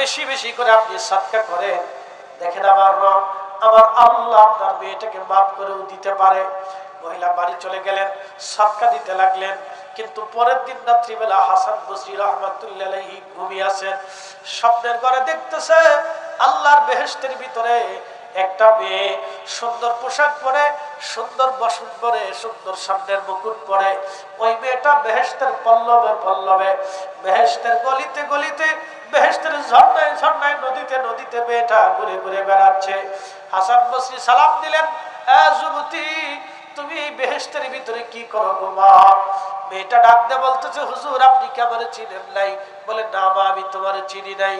বেশি বেশি করে আপনি সাদকা করেন, দেখেন আমার রব আমার আল্লাহ আপনার মেয়েটাকে মাফ করেও দিতে পারে। মহিলা বাড়ি চলে গেলেন, সাদকা দিতে লাগলেন। কিন্তু পরের দিন রাত্রিবেলা হাসান বসরি রাহমাতুল্লাহ আলাইহি ঘুমিয়ে আছেন, স্বপ্নের ঘরে দেখতেছে আল্লাহর বেহেশতের ভিতরে একটা মেয়ে সুন্দর পোশাক পরে, সুন্দর বসন পরে, সুন্দর সামনের মুকুট পরে, ওই মেয়েটা বেহেশতের পল্লবে পল্লবে, বেহেশতের গলিতে গলিতে, বেহেশতের ঝর্ণায় ঝর্ণায়, নদীতে নদীতে মেয়েটা ঘুরে ঘুরে বেড়াচ্ছে। হাসান বসরি সালাম দিলেন, এ যুবতী, তুমি বেহেশতের ভিতরে কি করো গো মা? মেয়েটা ডাক দিয়ে বলতেছে, হুজুর আপনি কি আমারে চিনেন নাই? বলে, না মা, আমি তোমারে চিনি নাই।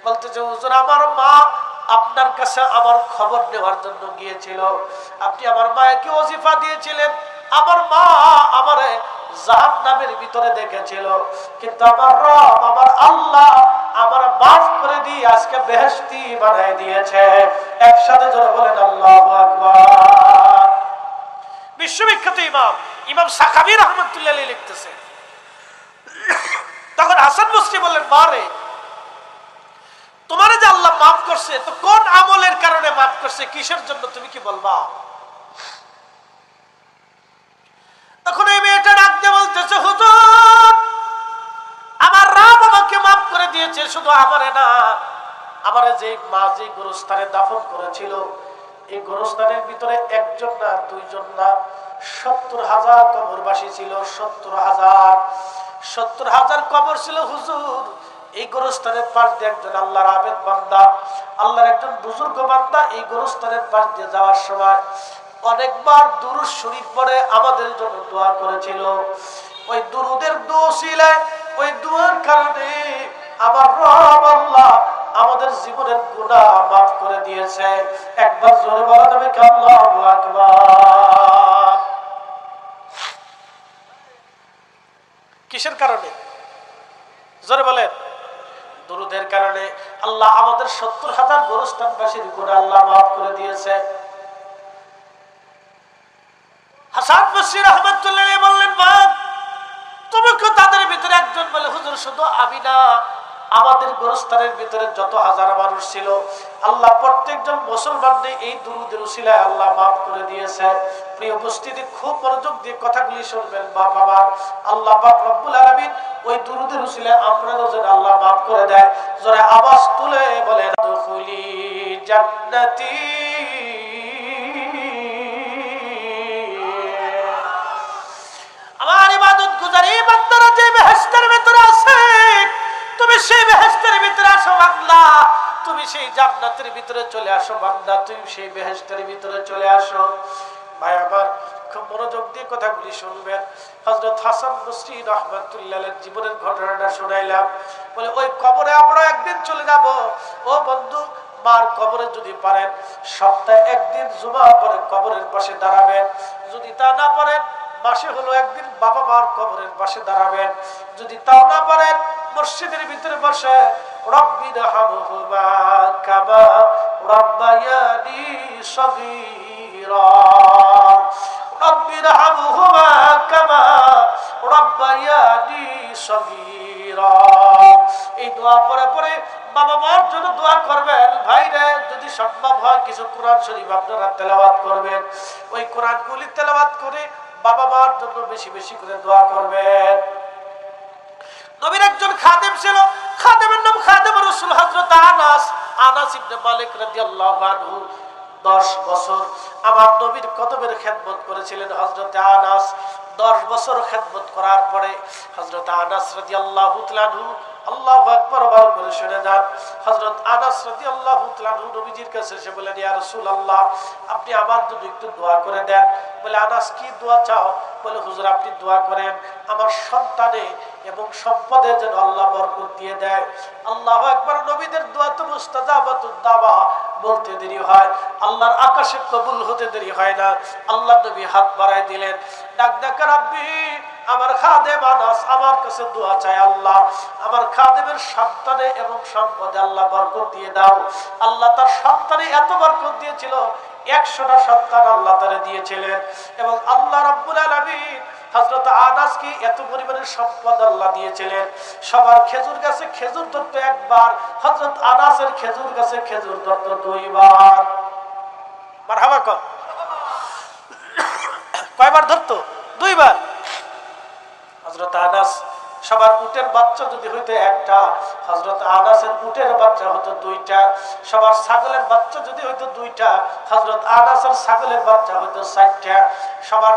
বলতেছে, হুজুর আমার মা আপনার কাছে আমার খবর নেওয়ার জন্য গিয়েছিল, আপনি আমার মাকে ওজিফা দিয়েছিলেন, আমার মা আমারে জাহান্নামের ভিতরে দেখেছিল, কিন্তু আমার রব আমার আল্লাহ আমার মাফ করে দিয়ে আজকে বেহেশতি বানায় দিয়েছে। একসাথে জোরে বলেন আল্লাহু আকবার। বিশ্ববিখ্যাত ইমাম সাখাবী রাহমাতুল্লাহ আলাইহি লিখতেছে, তখন হাসান বসরি বললেন, মা রে, তোমার যে আল্লাহ মাফ করছে, তো কোন আমলের কারণে মাফ করছে, কিসের জন্য তুমি কি বলবা? তখন এই মেয়েটা ডাক দিয়ে বলতেছে, হুজুর আমার রব আমাকে মাফ করে দিয়েছে, শুধু আমারে না, আমারে যে মা যে গোরস্থানে দাফন করেছিল, এই গোরস্থানের ভিতরে একজন না, দুইজন না, 70,000 কবরবাসী ছিল। 70,000 কবর ছিল হুজুর। এই গোরস্থানের পাশ দিয়ে একজন আল্লাহর আবেদ বান্দা, আল্লাহর একজন বুজুর্গ বান্দা এই গোরস্থানের পাশ দিয়ে যাওয়ার সময় অনেকবার দুরূদ শরীফ পড়ে আমাদের জন্য দোয়া করেছিল। ওই দুরুদের দোসিলায়, ওই দোয়ার কারণে আমার রব আল্লাহ আমাদের জীবনের গুনাহ মাফ করে দিয়েছে। একবার জোরে বলা যাবে কি আল্লাহু আকবার? কিসের কারণে? জোরে বলেন। দুরুদের কারণে আল্লাহ আমাদের 70,000 গোরস্থানবাসীর গুনাহ আল্লাহ মাফ করে দিয়েছে। হাসান বসরি রাহমাতুল্লাহ আলাইহি বললেন, মা তুমি কি তাদের ভিতরে একজন? বলে, হুজুর শুধু আমি না, আমাদের গোরস্থানের ভিতরে যত হাজার মানুষ ছিল আল্লাহ প্রত্যেকজন মুসলমানকে এই দুরুদের উসিলায় আল্লাহ মাফ করে দিয়েছে। প্রিয় উপস্থিতি, খুব মনোযোগ দিয়ে কথাগুলি শুনবেন বাবা। আল্লাহ পাক রব্বুল আলামিন ওই দুরুদের উসিলায় আপনারও যেন আল্লাহ মাফ করে দেয়। জোরে আওয়াজ তুলে বলেন, দুখুলি জান্নাতি। আমার ইবাদত গুজারি বান্দারা যে বেহেশতের ভিতরে আছে, তুমি সেই বেহেশতের ভিতরে আসো বান্দা, তুমি সেই জান্নাতের ভিতরে চলে আসো বান্দা, তুমি সেই বেহেশতের ভিতরে চলে আসো। ভাই আমার, খুব মনোযোগ দিয়ে কথাগুলি শুনবেন। হযরত হাসান বসরি রাহমাতুল্লাহ আলাইহির জীবনের ঘটনাটা শোনাইলাম। বলে, ওই কবরে আমরা একদিন চলে যাব। ও বন্ধু, মার কবরে যদি পারেন সপ্তাহে একদিন জুমার পরে কবরের পাশে দাঁড়াবেন, যদি তা না পারেন মাসে হলো একদিন বাবা মার কবরের পাশে দাঁড়াবেন, যদি তাও না পারেন মসজিদের ভিতরে বসে রব্বিরহামহুমা কামা রাব্বায়ানি সগীরা, রব্বিরহামহুমা কামা রাব্বায়ানি সগীরা। এই দোয়া পরে পরে বাবা মার জন্য দোয়া করবেন। ভাইরা, যদি সম্ভব হয় কিছু কোরআন শরীফ আপনারা তেলাওয়াত করবেন। ওই কোরআনগুলি তেলাওয়াত করে বাবা মার জন্য বেশি বেশি করে দোয়া করবেন। নবীর একজন খাদেম ছিল, খাদেমের নাম খাদেম রাসূল হযরত আনাস ইবনে মালিক রাদিয়াল্লাহু আনহু। 10 বছর আমার নবীর কদমের খেদমত করেছিলেন হযরত আনাস। 10 বছর খেদমত করার পরে হযরত আনাস রাদিয়াল্লাহু তাআলা আনহু, আল্লাহু আকবার, ভালো করে শুনে যান, হযরত আনাস রাদিয়াল্লাহু তাআলা আনহু নবীজির কাছে এসে বলেন, ইয়া রাসূলুল্লাহ, আপনি আমার জন্য একটু দোয়া করে দেন। বলে, আনাস কি দোয়া চাও? বলে, হুজুর আপনি দোয়া করেন আমার সন্তানে এবং সম্পদে যেন আল্লাহ বরকত দিয়ে দেয়। আল্লাহু আকবার। নবীদের দোয়া তো মুস্তাজাবাতুদ দাওয়া, বলতে দেরি হয়, আল্লাহর আকাশে কবুল হতে দেরি হয় না। আল্লাহ নবী হাত বাড়ায় দিলেন, ডাক ডাক, রাব্বি, আমার খাদেম আনাস আমার কাছে দোয়া চায়, আল্লাহ আমার খাদেমের সন্তানে এবং সম্পদে আল্লাহ বরকত দিয়ে দাও। আল্লাহ তার সন্তানে এত বরকত দিয়েছিল, 100টা সন্তান আল্লাহ তাআলা দিয়েছিলেন। এবং আল্লাহ রাব্বুল আলামিন হযরত আনাসকে এত পরিমাণের সম্পদ আল্লাহ দিয়েছিলেন, সবার খেজুর গাছে খেজুর ধরতো একবার, হযরত আনাসের খেজুর গাছে খেজুর ধরতো দুইবার। মারহাবা কর। কয়বার ধরতো? দুইবার। হযরত আনাস সবার উটের বাচ্চা যদি হইতো একটা, হযরত আনাসের উটের বাচ্চা হতো দুইটা। সবার ছাগলের বাচ্চা যদি হইতো দুইটা, হযরত আনাসের ছাগলের বাচ্চা হইতো 4টা। সবার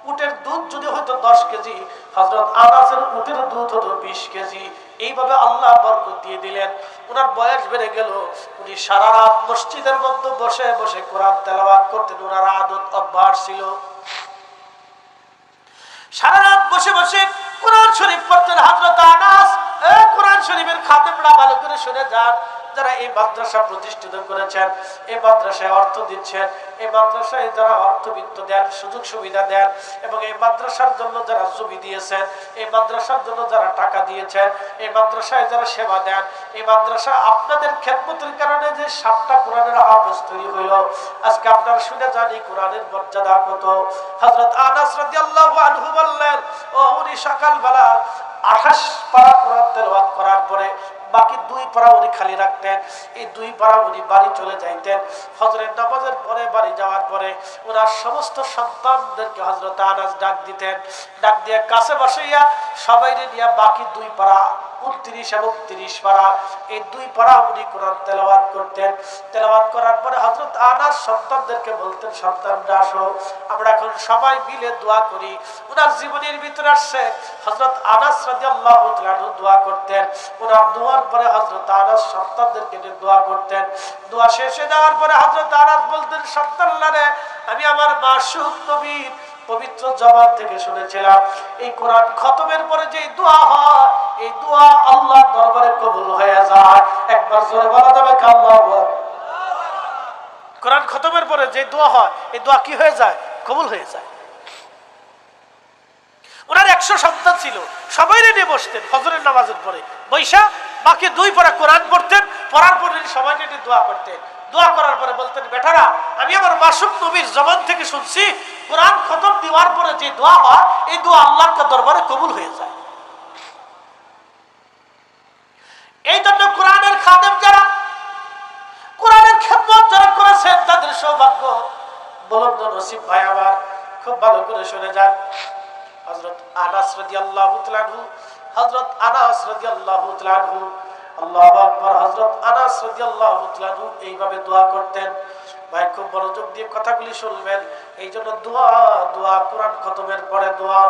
উটের দুধ যদি হইতো 10 কেজি, হযরত আনাসের উটের দুধ হতো 20 কেজি। এইভাবে আল্লাহ বরকত দিয়ে দিলেন। ওনার বয়স বেড়ে গেল, উনি সারা রাত মসজিদের মধ্যে বসে বসে কোরআন তেলাওয়াত করতেন। ওনার আদত অভ্যাস ছিল সারা রাত বসে বসে কোরআন শরীফ পড়তেন হযরত আনাস। কোরআন শরীফের খাদেমরা ভালো করে শুনে যান, যারা এই মাদ্রাসা প্রতিষ্ঠিত করেছেন, এই মাদ্রাসায় অর্থ দিচ্ছেন, এই মাদ্রাসায় যারা অর্থবিত্ত দেন, সুযোগ সুবিধা দেন, এবং এই মাদ্রাসার জন্য যারা জমি দিয়েছেন, এই মাদ্রাসার জন্য যারা টাকা দিয়েছেন, এই মাদ্রাসায় যারা সেবা দেন, এই মাদ্রাসা আপনাদের খেদমতের কারণে যে 7টা কোরআনের হাফেজ তৈরি হইল। আজকে আপনারা শুনে যান এই কোরআনের মর্যাদা কত। হযরত আনাস রাদিয়াল্লাহু আনহু বললেন, উনি সকালবেলা 28 পারা কোরআন তেলাওয়াত করার পরে বাকি 2 পারা উনি খালি রাখতেন। এই 2 পারা উনি বাড়ি চলে যাইতেন। ফজরের নামাজের পরে বাড়ি যাওয়ার পরে ওনার সমস্ত সন্তানদেরকে হযরত আনাস ডাক দিতেন। ডাক দিয়ে কাছে বসাইয়া সবাইরে নিয়ে বাকি 2 পারা 29 এবং 30 পারা, এই 2 পারা উনি কোরআন তেলাওয়াত করতেন। তেলাওয়াত করার পরে হযরত আনাস সন্তানদেরকে বলতেন, সন্তানরা আসো, আমরা এখন সবাই মিলে দোয়া করি। ওনার জীবনের ভিতরে আসছে হযরত আনাস রাদিয়াল্লাহু তাআলা দোয়া করতেন। ওনার দোয়ার পরে হযরত আনাস সন্তানদেরকে নিয়ে দোয়া করতেন। দোয়া শেষে যাওয়ার পরে হযরত আনাস বলতেন, সন্তানরা রে, আমি আমার মাসুক নবীর পবিত্র জবান থেকে শুনেছিলাম এই কোরআন খতমের পরে যে দোয়া হয়, এই দোয়া আল্লাহর দরবারে কবুল হয়ে যায়। একবার জোরে বলা যাবে কি আল্লাহু আকবার? কোরআন খতমের পরে যে দোয়া হয়, এই দোয়া কি হয়ে যায়? কবুল হয়ে যায়। ওনার 100 সন্তান ছিল, সবাই নিয়ে বসতেন ফজরের নামাজের পরে বৈশা বাকি 2 পারা কোরআন পড়তেন। পড়ার পরে সবাই নিয়ে দোয়া করতেন। দোয়া করার পরে বলতেন, বেটারা, আমি আমার মাসুক নবীর জবান থেকে শুনছি কোরআন খতম দেওয়ার পরে যে দোয়া হয়, এই দোয়া আল্লাহর দরবারে কবুল হয়ে যায়। এই জন্য কোরআনের খাদেম যারা, কোরআনের খেদমত যারা করেছেন, তাদের সৌভাগ্য বলন্দ নসিব। ভাই আমার খুব ভালো করে শুনে যান। হযরত আনাস রাদিয়াল্লাহু তাআলা আনহু, হযরত আনাস রাদিয়াল্লাহু তাআলা আনহু, আল্লাহু আকবার, হযরত আনাস রাদিয়াল্লাহু তাআলা আনহু এইভাবে দোয়া করতেন। ভাই খুব মনোযোগ দিয়ে কথাগুলি শুনবেন। এই জন্য দোয়া, দোয়া কোরআন খতমের পরে দোয়া।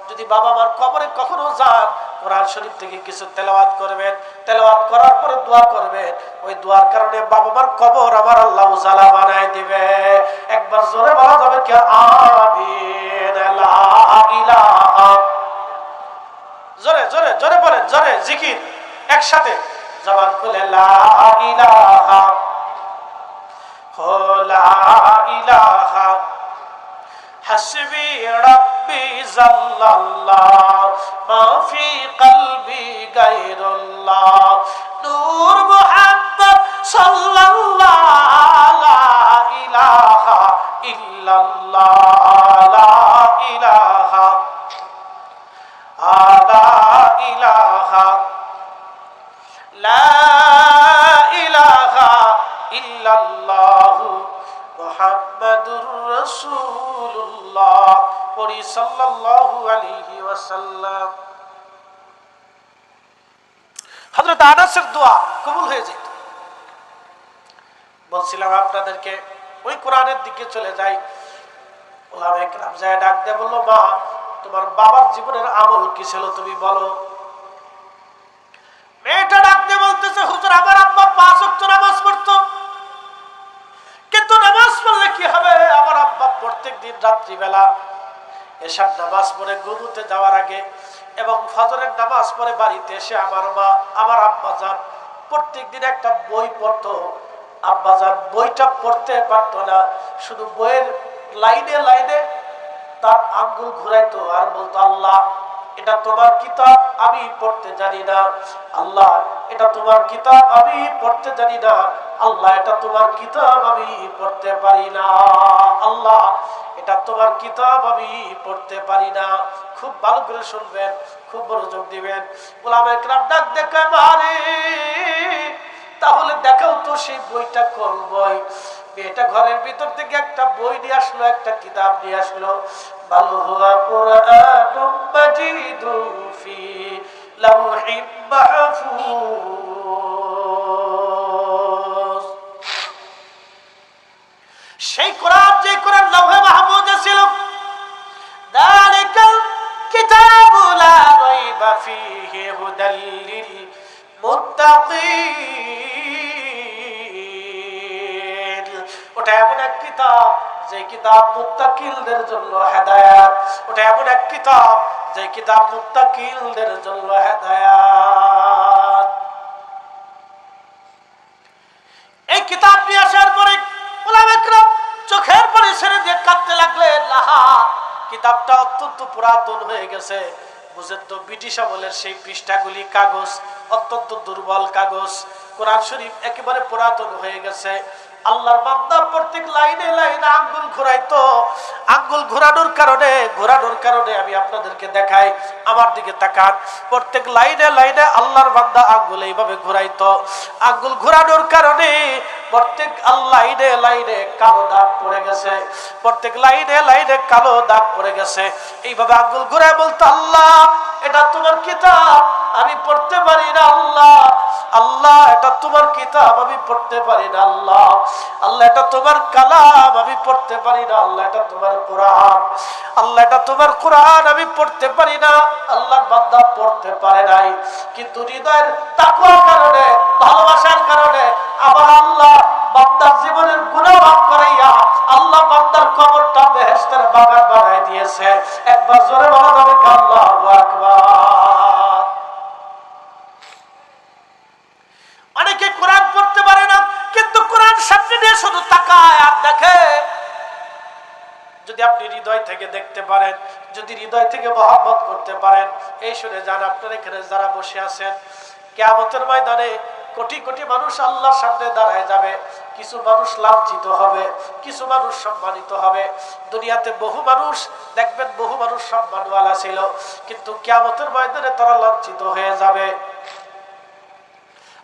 যদি বাবা মার কবরে কখনো যান, কোরআন শরীফ থেকে কিছু তেলাওয়াত করবেন। তেলাওয়াত করার পরে দোয়া করবেন। ওই দোয়ার কারণে বাবা মার কবর আমার আল্লাহ উজালা বানায় দিবে। একবার জোরে বলা যাবে কি আমিন? লা ইলাহা, জোরে জোরে জোরে বলেন, জোরে জিকির একসাথে জবান খুলে, লা ইলাহা, লা ইলাহা হাসবি রাব্বি জাল্লাল্লাহ মা ফি কলবি গায়রুল্লাহ নূর মুহাম্মদ সাল্লাল্লাহ লা ইলাহা ইল্লাল্লাহ লা ইলাহা লা ইলাহা লা ইলাহা ইল্লাল্লাহু মুহাম্মাদুর রাসূলুল্লাহ পড়ি সাল্লাল্লাহু আলাইহি ওয়াসাল্লাম। হযরত আনাসের দোয়া কবুল হয়ে যেত। বলছিলাম আপনাদেরকে, ওই কোরআনের দিকে চলে যাই। ওলামায়ে কেরাম যায় ডাক দিয়ে বলল, মা, তোমার বাবার জীবনের আমল কি ছিল তুমি বলো। মেয়েটা ডাক দিয়ে বলতেছে, হুজুর, আমার আব্বা 5 ওয়াক্ত নামাজ পড়তো, কিন্তু নামাজ পড়লে কি হবে, আমার আব্বা প্রত্যেকদিন রাত্রিবেলা এশার নামাজ পড়ে ঘুমোতে যাওয়ার আগে এবং ফজরের নামাজ পড়ে বাড়িতে এসে আমার মা, আমার আব্বাজান প্রত্যেকদিন একটা বই পড়তো। আব্বাজান বইটা পড়তে পারতো না, শুধু বইয়ের লাইনে লাইনে তার আঙ্গুল ঘুরাইতো আর বলতো, আল্লাহ, এটা তোমার কিতাব, আমি পড়তে জানি না। আল্লাহ, এটা তোমার কিতাব, আমি পড়তে জানি না। আল্লাহ এটা তোমার কিতাব আমি পড়তে পারি না, আল্লাহ এটা তোমার কিতাব আমি পড়তে পারি না। খুব ভালো করে শুনবেন, খুব মনোযোগ দিবেন। ওলামায়ে কেরাম ডাক দেখে মারে, তাহলে দেখাও তো সেই বইটা কোন বই। মেয়েটা ঘরের ভিতর থেকে একটা বই নিয়ে আসলো, একটা কিতাব নিয়ে আসলো। বাল হুয়া কুরআনুম মাজিদুন ফি লাওহিম মাহফুজ। সেই কোরআন, যে কোরআন লাওহে মাহফুজে ছিল, যালিকাল কিতাবু লা রাইবা ফীহি হুদাল লিল মুত্তাকিন। ওটা এমন এক কিতাব যে কিতাব মুত্তাকিনদের জন্য হেদায়েত। ওটা এমন এক কিতাব যে কিতাব মুত্তাকিনদের জন্য হেদায়েত। এই কিতাব নিয়ে আসার পরে উলামায়ে কেরাম চোখের পানি ছেড়ে দিয়ে কাঁদতে লাগলেন। লাহা, কিতাবটা অত্যন্ত পুরাতন হয়ে গেছে। বুঝেন তো, ব্রিটিশ আমলের সেই পৃষ্ঠাগুলি কাগজ, অত্যন্ত দুর্বল কাগজ। কোরআন শরীফ একেবারে পুরাতন হয়ে গেছে। আল্লাহর বান্দা প্রত্যেক লাইনে লাইনে আঙ্গুল ঘোরাইতো। আঙ্গুল ঘোরানোর কারণে আমি আপনাদেরকে দেখাই, আমার দিকে তাকান। প্রত্যেক লাইনে লাইনে আল্লাহর বান্দা আঙ্গুল এইভাবে ঘোরাইতো। আঙ্গুল ঘোরানোর কারণে প্রত্যেক লাইনে লাইনে কালো দাগ পড়ে গেছে। প্রত্যেক লাইনে লাইনে কালো দাগ পড়ে গেছে। এইভাবে আঙ্গুল ঘুরে বলতো, আল্লাহ এটা তোমার কিতাব, আমি পড়তে পারি না। আল্লাহ, আল্লাহ এটা তোমার কিতাব, আমি পড়তে পারি না। আল্লাহ, আল্লাহ এটা তোমার কালাম, আমি পড়তে পারি না। আল্লাহ এটা তোমার কোরআন, আল্লাহ এটা তোমার কোরআন, আমি পড়তে পারি না। আল্লাহর বান্দা পড়তে পারে নাই, কিন্তু হৃদয়ের তাকওয়ার কারণে, ভালোবাসার কারণে আবার আল্লাহ বান্দার জীবনের গুনাহ মাফ করাইয়া আল্লাহ বান্দার কবরটা বেহেশতের বাগান বানাই দিয়েছে। একবার জোরে বলা যাবে আল্লাহু আকবার। অনেকে কোরআন পড়তে পারে না, কিন্তু কোরআন সামনে নিয়ে শুধু তাকায় আর দেখে। যদি আপনি হৃদয় থেকে দেখতে পারেন, যদি হৃদয় থেকে মহব্বত করতে পারেন, এই শুনে যান, আপনার এখানে যারা বসে আছেন, কিয়ামতের ময়দানে কোটি কোটি মানুষ আল্লাহর সামনে দাঁড়ায় যাবে। কিছু মানুষ লাঞ্ছিত হবে, কিছু মানুষ সম্মানিত হবে। দুনিয়াতে বহু মানুষ দেখবেন, বহু মানুষ সম্মানওয়ালা ছিল, কিন্তু কিয়ামতের ময়দানে তারা লাঞ্ছিত হয়ে যাবে।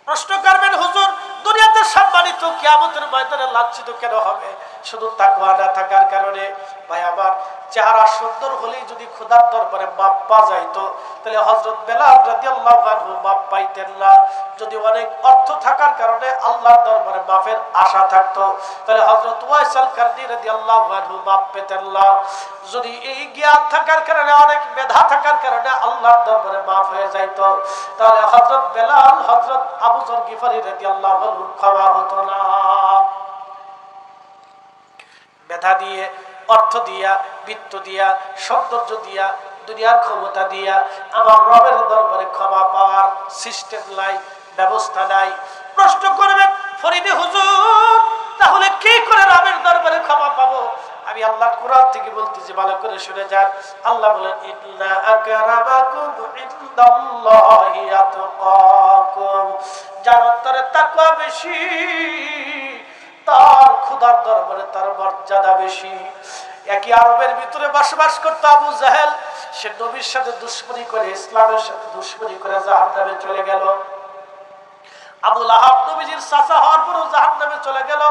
প্রশ্ন করবেন, হুজুর দুনিয়াতে সম্মানিত, কিয়ামতের ময়দানে লাঞ্ছিত কেন হবে? শুধু তাকওয়া না থাকার কারণে। ভাই আমার, চেহারা সুন্দর হলেই যদি খোদার দরবারে মাপ পাওয়া যাইতো, তাহলে হযরত বেলাল রাদিয়াল্লাহু আনহু মাপ পাইতেন না। যদি অনেক অর্থ থাকার কারণে আল্লাহর দরবারে মাফের আশা থাকতো, তাহলে হযরত ওয়াইস আল কারনী রাদিয়াল্লাহু আনহু মাপ পেতেন না। যদি এই জ্ঞান থাকার কারণে, অনেক মেধা থাকার কারণে আল্লাহর দরবারে মাফ হয়ে যাইতো, তাহলে হযরত বেলাল, হযরত আবু যর গিফারি রাদিয়াল্লাহু আনহু ক্ষমা হতো না। মেধা দিয়ে, অর্থ দিয়া, বিত্ত দিয়া, সৌন্দর্য দিয়া, দুনিয়ার ক্ষমতা দিয়া আমার রবের দরবারে ক্ষমা পাওয়ার সিস্টেম নাই, ব্যবস্থা নাই। প্রশ্ন করবেন, ফরিদে হুজুর তাহলে কি করে রবের দরবারে ক্ষমা পাবো? আমি আল্লাহ কোরআন থেকে বলতেছি, ভালো করে শুনে যান। আল্লাহ বলেন, ইন্না আকরামাকুম ইনদাল্লাহি আতকাকুম। যার অন্তরে তাকওয়া বেশি, তার খোদার দরবারে তার মর্যাদা বেশি। একই আরবের ভিতরে বসবাস করতো আবু জাহেল। সে নবীর সাথে দুশমনি করে, ইসলামের সাথে দুশমনি করে জাহান্নামে চলে গেল। আবু লাহাব নবীজির চাচা হওয়ার পরও জাহান্নামে চলে গেল।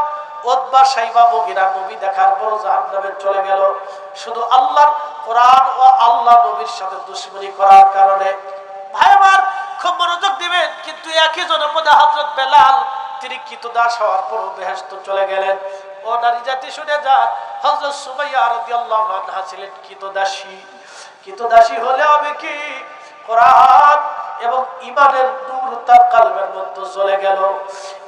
উতবা, শাইবা, মুগীরা নবী দেখার পরও জাহান্নামে চলে গেল, শুধু আল্লাহর কোরআন ও আল্লাহ নবীর সাথে দুশমনি করার কারণে। ভাই আমার, খুব মনোযোগ দিবেন। কিন্তু একই জনপদে হযরত বেলাল, তিনি কৃতদাস হওয়ার পরও বেহেশত চলে গেলেন। ও নারী জাতি শুনে যান, হযরত সুমাইয়া রাদিয়াল্লাহু আনহা ছিলেন কৃতদাসী। কৃতদাসী হলে হবে কি, কোরআন এবং ঈমানের নূর তার কলবের মধ্যে চলে গেল।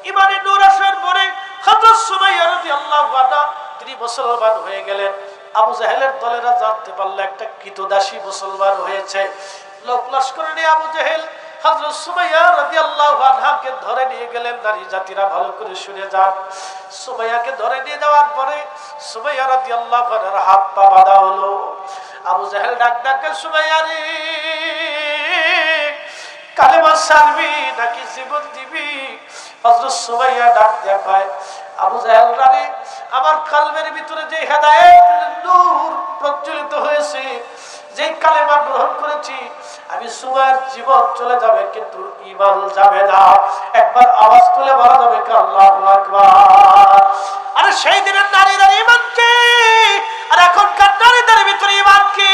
ঈমানের নূর আসার পরে হযরত সুমাইয়া রাদিয়াল্লাহু আনহা তিনি মুসলমান হয়ে গেলেন। আবু জাহেলের দলেরা জানতে পারল একটা কৃতদাসী মুসলমান হয়েছে। লোক লস্কর নিয়ে আবু জাহেল হযরত সুমাইয়া রাদিয়াল্লাহু আনহাকে ধরে নিয়ে গেলেন। নারী জাতিরা ভালো করে শুনে যান। সুমাইয়াকে ধরে নিয়ে যাওয়ার পরে সুমাইয়া রাদিয়াল্লাহু আনহার হাত পা বাঁধা হলো। আবু জাহেল ডাক ডাকে, সুমাইয়া রে, কালেমা ছাড়বি নাকি জীবন দিবি? হযরত সুমাইয়া ডাক দিয়া কয়, আবু জাহেল রানী, আমার কলবের ভিতরে যে হেদায়েতের নূর প্রজ্বলিত হয়েছে, যে কালেমা গ্রহণ করেছি, আমি সুমাইয়ার জীবন চলে যাবে কিন্তু ঈমান যাবে না। একবার আওয়াজ তুলে বলা যাবে কি আল্লাহু আকবার। আরে সেই দিনের নারীদের ঈমান কি, আর এখনকার নারীদের ভিতরে ঈমান কি?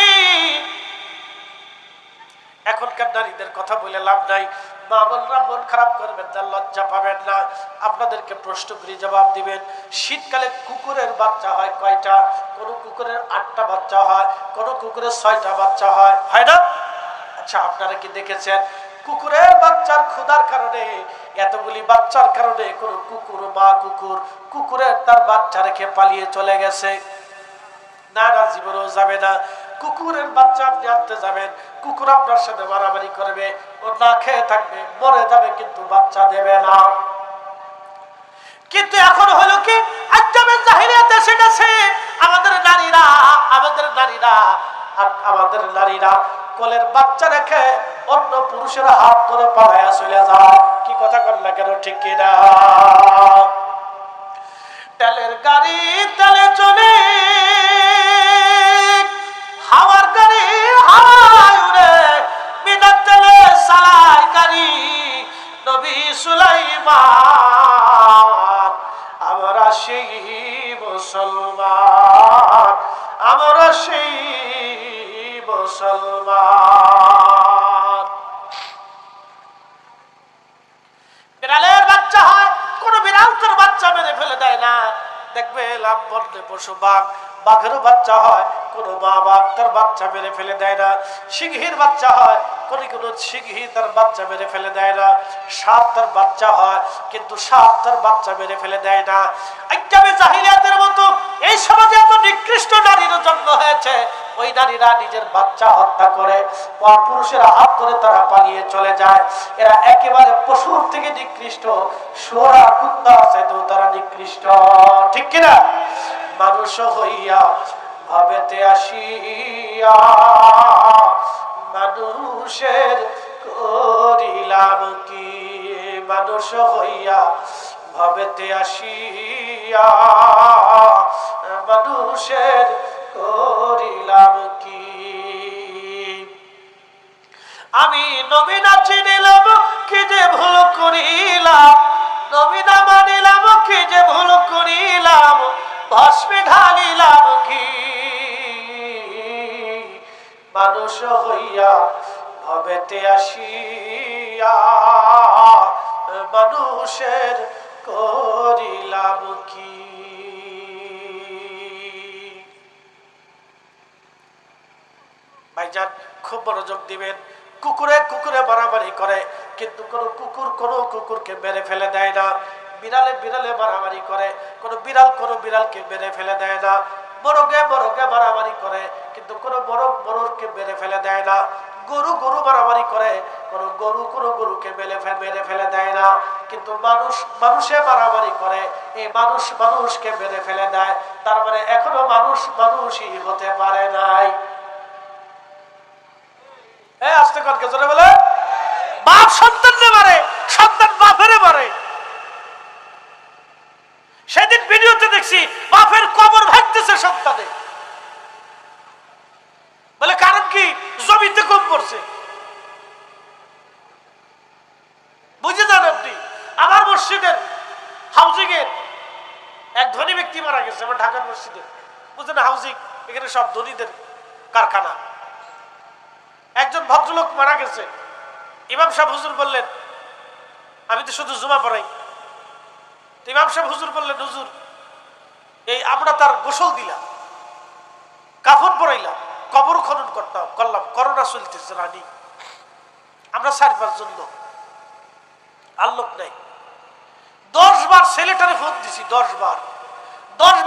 এখনকার নারীদের কথা বলে লাভ নাই। মা বোনরা মন খারাপ করবেন না, লজ্জা পাবেন না। আপনাদেরকে প্রশ্ন করে জবাব দিবেন। শীতকালে কুকুরের বাচ্চা হয় কয়টা? কোন কুকুরের 8টা বাচ্চা হয়, কোন কুকুরের 6টা বাচ্চা হয়, হয় না? আচ্ছা, আপনারা কি দেখেছেন কুকুরের বাচ্চার ক্ষুধার কারণে, এতগুলি বাচ্চার কারণে কোন কুকুর, মা কুকুর, কুকুরের তার বাচ্চা রেখে পালিয়ে চলে গেছে? না, না, জীবনেও যাবে না। কুকুরের বাচ্চা আপনি আনতে যাবেন, কুকুর আপনার সাথে মারামারি করবে, ও না খেয়ে থাকবে, মরে যাবে, কিন্তু বাচ্চা দেবে না। কিন্তু এখন হলো কি, আজকের জাহিলিয়াত এসে গেছে। আমাদের নারীরা কোলের বাচ্চা রেখে অন্য পুরুষের হাত ধরে পালায়া চলে যায়। কি কথা কর না কেন, ঠিক কিনা? তেলের গাড়ি তেলে চলে, হাওয়ার গাড়ি হাওয়ায় উড়ে, বিনা তেলে চালায় গাড়ি নবী সুলাইমান। আমরা সেই মুসলমান, আমরা সেই মুসলমান। বিড়ালের বাচ্চা হয়, কোন বিড়াল তোর বাচ্চা মেরে ফেলে দেয় না। দেখবে লাভ বর্ণে পশু বাঘ, বাঘেরও বাচ্চা হয়, কোন মা বাঘ তার বাচ্চা মেরে ফেলে দেয় না। সিংহীর বাচ্চা হয়, কোন সিংহী তার বাচ্চা মেরে ফেলে দেয় না। সাপ তার বাচ্চা হয়, কিন্তু সাপ তার বাচ্চা মেরে ফেলে দেয় না। আইয়ামে জাহিলিয়াতের মতো এই সমাজে এত নিকৃষ্ট নারীর জন্ম হয়েছে, ওই নারীরা নিজের বাচ্চা হত্যা করে, পুরুষেরা হাত ধরে তারা পালিয়ে চলে যায়। এরা একেবারে পশুর থেকে নিকৃষ্ট, শুয়োর কুত্তা আছে তো তারা নিকৃষ্ট, ঠিক কিনা? মানুষ হইয়া ভাবেতে আসিয়া মানুষের করিলাম কি? মানুষ হইয়া ভাবেতে আসিয়া মানুষের করিলাম কি? আমি নবী না চিনিলাম, কি যে ভুল করিলাম, নবী না মানিলাম, কি যে ভুল করিলাম, ভস্মে ঢালিলাম কি? মানুষ হইয়া ভবেতে আসিয়া মানুষের করিলাম কি? ভাইজান, খুব মনোযোগ দিবেন। কুকুরে মারামারি করে, কিন্তু কোন কুকুরকে মেরে ফেলে দেয় না। বিড়ালে মারামারি করে, কোন বিড়ালকে মেরে ফেলে দেয় না। মোরগে মারামারি করে, কিন্তু কোন মোরগকে মেরে ফেলে দেয় না। গরু মারামারি করে, কোন গরুকে মেরে ফেলে দেয় না। কিন্তু মানুষে মারামারি করে, এই মানুষকে মেরে ফেলে দেয়। তার মানে এখনো মানুষই হতে পারে নাই। আস্তে কনকে জোরে বলে, বাপ সন্তানকে মারে, সন্তান বাপেরে মারে। সেদিন ভিডিওতে দেখছি বাপের কবর ভাঙতেছে সন্তানে, বলে কারণ কি? জমিতে কম পড়ছে। বুঝে যান আপনি? আমার মসজিদের হাউজিং এর এক ধনী ব্যক্তি মারা গেছে, আমার ঢাকার মসজিদের, বুঝলেন, হাউজিং এখানে সব ধনীদের কারখানা। একজন ভদ্রলোক মারা গেছে। ইমাম সাহেব হুজুর বললেন, আমি তো শুধু জুমা পড়াই। ইমাম সাহেব হুজুর বললেন, হুজুর, এই আমরা তার গোসল দিলাম, কাফন পরাইলাম, কবর খনন করলাম, করোনা চলতেছে রানী, আমরা 4-5 জন লোক, আর লোক নাই। 10 বার ছেলেটারে ফোন দিছি, 10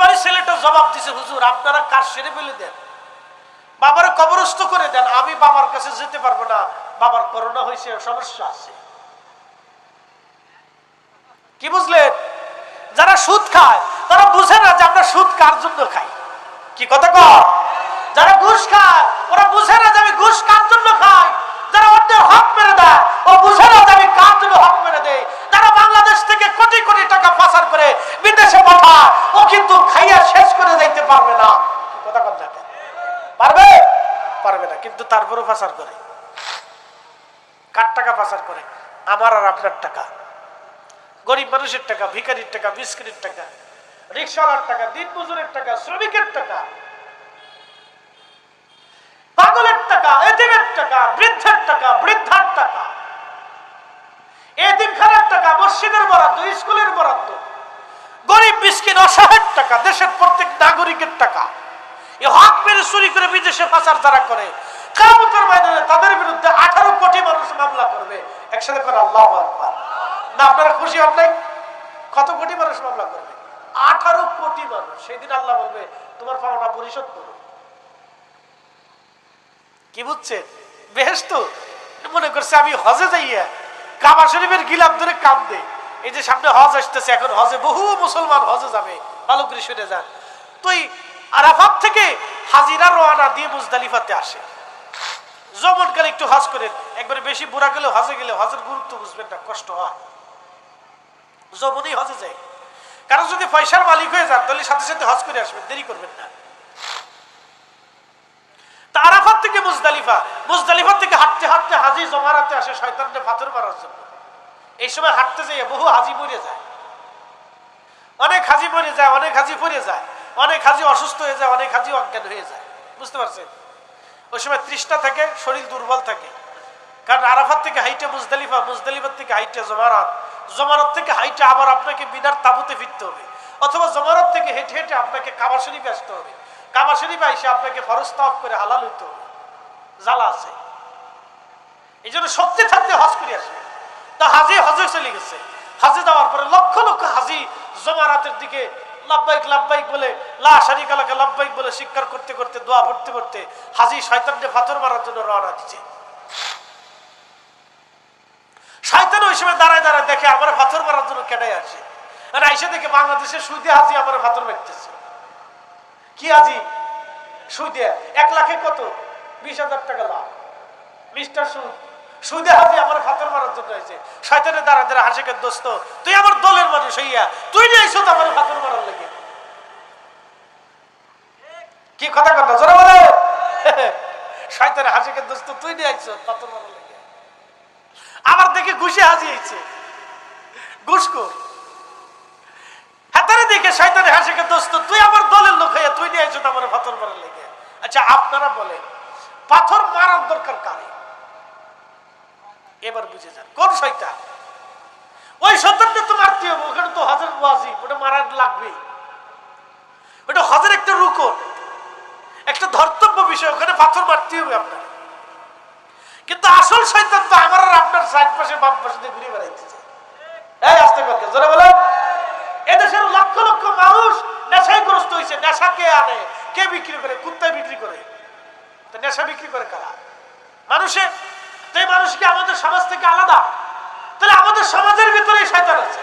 বারই ছেলেটা জবাব দিছে, হুজুর আপনারা কাজ সেরে ফেলে দেন, বাবার কবরস্থ করে দেন, আমি বাবার কাছে যেতে পারবো না, বাবার করোনা হয়েছে, সমস্যা আছে। কি বুঝলেন? যারা সুদ খায় তারা বুঝে না যে আমরা সুদ কার জন্য খাই। কি কথা কয়? যারা ঘুষ খায় ওরা বুঝে না যে আমি ঘুষ কার জন্য খাই। যারা অন্যের হক মেরে দেয় ও বুঝে না যে আমি কার জন্য হক মেরে দেই। যারা বাংলাদেশ বাংলাদেশ থেকে কোটি কোটি টাকা পাচার করে বিদেশে পাঠায়, ও কিন্তু খাইয়া শেষ করে যাইতে পারবে না। কথা কথা পারবে পারবে না, কিন্তু তারপরও পাচার করে। কার টাকা পাচার করে? আমার আর আপনার টাকা, গরিব মানুষের টাকা, ভিখারির টাকা, মিসকিনের টাকা, রিকশাওয়ালার টাকা, দিন মজুরের টাকা, শ্রমিকের টাকা, পাগলের টাকা, এতিমের টাকা, বৃদ্ধের টাকা, বৃদ্ধার টাকা, এতিমখানার টাকা, মসজিদের বরাদ্দ, স্কুলের বরাদ্দ, গরিব মিসকিন অসহায়ের টাকা, দেশের প্রত্যেক নাগরিকের টাকা, এই হক মেরে চুরি করে বিদেশে পাচার যারা করে, কিয়ামতের ময়দানে তাদের বিরুদ্ধে 18 কোটি মানুষ মামলা করবে। একসাথে করে আল্লাহু আকবার। না আপনারা খুশি হন নাই? কত কোটি মানুষ মামলা করবে? 18 কোটি মানুষ। সেদিন আল্লাহ বলবে তোমার পাওনা পরিশোধ করো। কি বুঝছে? বেহেশত মনে করছে আমি হজে যাইয়া কাবা শরীফের গিলাফ ধরে কাঁদবে। এই যে সামনে হজ আসতেছে, এখন হজে বহু মুসলমান হজে যাবে, ভালো করে শুনে যান। তুই আরাফাত থেকে হাজিরা রওনা দিয়ে মুজদালিফাতে আসে। যমনকালে একটু হজ করেন, একবারে বেশি বুড়া গেলে হজে গেলে হজের গুরুত্ব বুঝবেন না, কষ্ট হয়। যমনই হজে যায়, কারণ যদি পয়সার মালিক হয়ে যান তাহলে সাথে সাথে হজ করে আসবেন, দেরি করবেন না। আরাফাত থেকে মুজদালিফা, মুজদালিফা থেকে হাঁটতে হাঁটতে হাজি জমারাতে আসে শয়তানকে পাথর মারার জন্য। এই সময় হাঁটতে যাইয়ে বহু হাজি মরে যায়, অনেক হাজি মরে যায়, অনেক হাজি পড়ে যায়, অনেক হাজি অসুস্থ হয়ে যায়, অনেক হাজি অজ্ঞান হয়ে যায়। বুঝতে পারছেন? ওই সময় তৃষ্ণা থাকে, শরীর দুর্বল থাকে। কারণ আরাফাত থেকে হাইটে মুজদালিফা, মুজদালিফার থেকে হাইটে জমারাত, জমারাত থেকে হাইটে আবার আপনাকে বিনার তাবুতে ফিরতে হবে, অথবা জমারাত থেকে হেঁটে হেঁটে আপনাকে কাবা শরীফে আসতে হবে। কাবা শরীফে এসে আপনাকে ফরজ তাওয়াফ করে হালাল হইতে হবে, জ্বালা আছে। এই জন্য শক্তি থাকতে হজ করে আসবে। তা হাজি হজে চলে গেছে, হজে যাওয়ার পরে লক্ষ লক্ষ হাজি জমারাতের দিকে লাব্বাইক লাব্বাইক বলে, লা শারিকা লাকা লাব্বাইক বলে স্বীকার করতে করতে, দোয়া পড়তে পড়তে হাজি শয়তানকে পাথর মারার জন্য রওনা দিচ্ছে। শয়তান ওই সময় দাঁড়ায় দাঁড়ায় দেখে আমার পাথর মারার জন্য কেটে আসে, আর আইসা দেখে বাংলাদেশের সুদে হাজি আমার পাথর মারতেছে। কি হাজি? সুদে 1 লাখে কত? 20,000 টাকা লাভ। মিস্টার সুদ, সুদে হাজি আমার পাথর মারার জন্য হয়েছে। শয়তানের দাঁড়ায় দাঁড়ায় হাসে, দোস্ত তুই আমার দলের মানুষ হইয়া তুই নিয়ে এসো আমার পাথর মারার লেগে। কি কথা কথা জোরে বলে? শয়তানের হাসে, দোস্ত তুই নিয়ে আইছো পাথর মারার লেগে। আবার দেখে ঘুষে হাজি আইছে, ঘুষখোর। হাতারে দেখে শয়তানের হাসে, দোস্ত তুই আমার দলের লোক হইয়া তুই নিয়ে আইছো আমার পাথর মারার লেগে। আচ্ছা আপনারা বলেন পাথর মারার দরকার কারে? এবার বুঝে যান কোন শয়তান। ওই শয়তানকে তো মারতে হবে, ওখানে তো হজের ওয়াজিব, ওটা মারা লাগবে। ওটা হজের একটা রুকন, একটা ধর্তব্য বিষয়, ওখানে পাথর মারতে হবে আপনার। কিন্তু আসল শয়তান তো আমার আর আপনার সাইড পাশে বাম পাশে দিয়ে ঘুরে বেড়াইতেছে। এই আস্তে কথা জোরে বলেন। এদেশের লক্ষ লক্ষ মানুষ নেশাগ্রস্ত হয়েছে। নেশা কে আনে? কে বিক্রি করে? কুত্তায় বিক্রি করে। তো নেশা বিক্রি করে কারা? মানুষে। তো এই মানুষ কি আমাদের সমাজ থেকে আলাদা? তাহলে আমাদের সমাজের ভিতরে শয়তান আছে।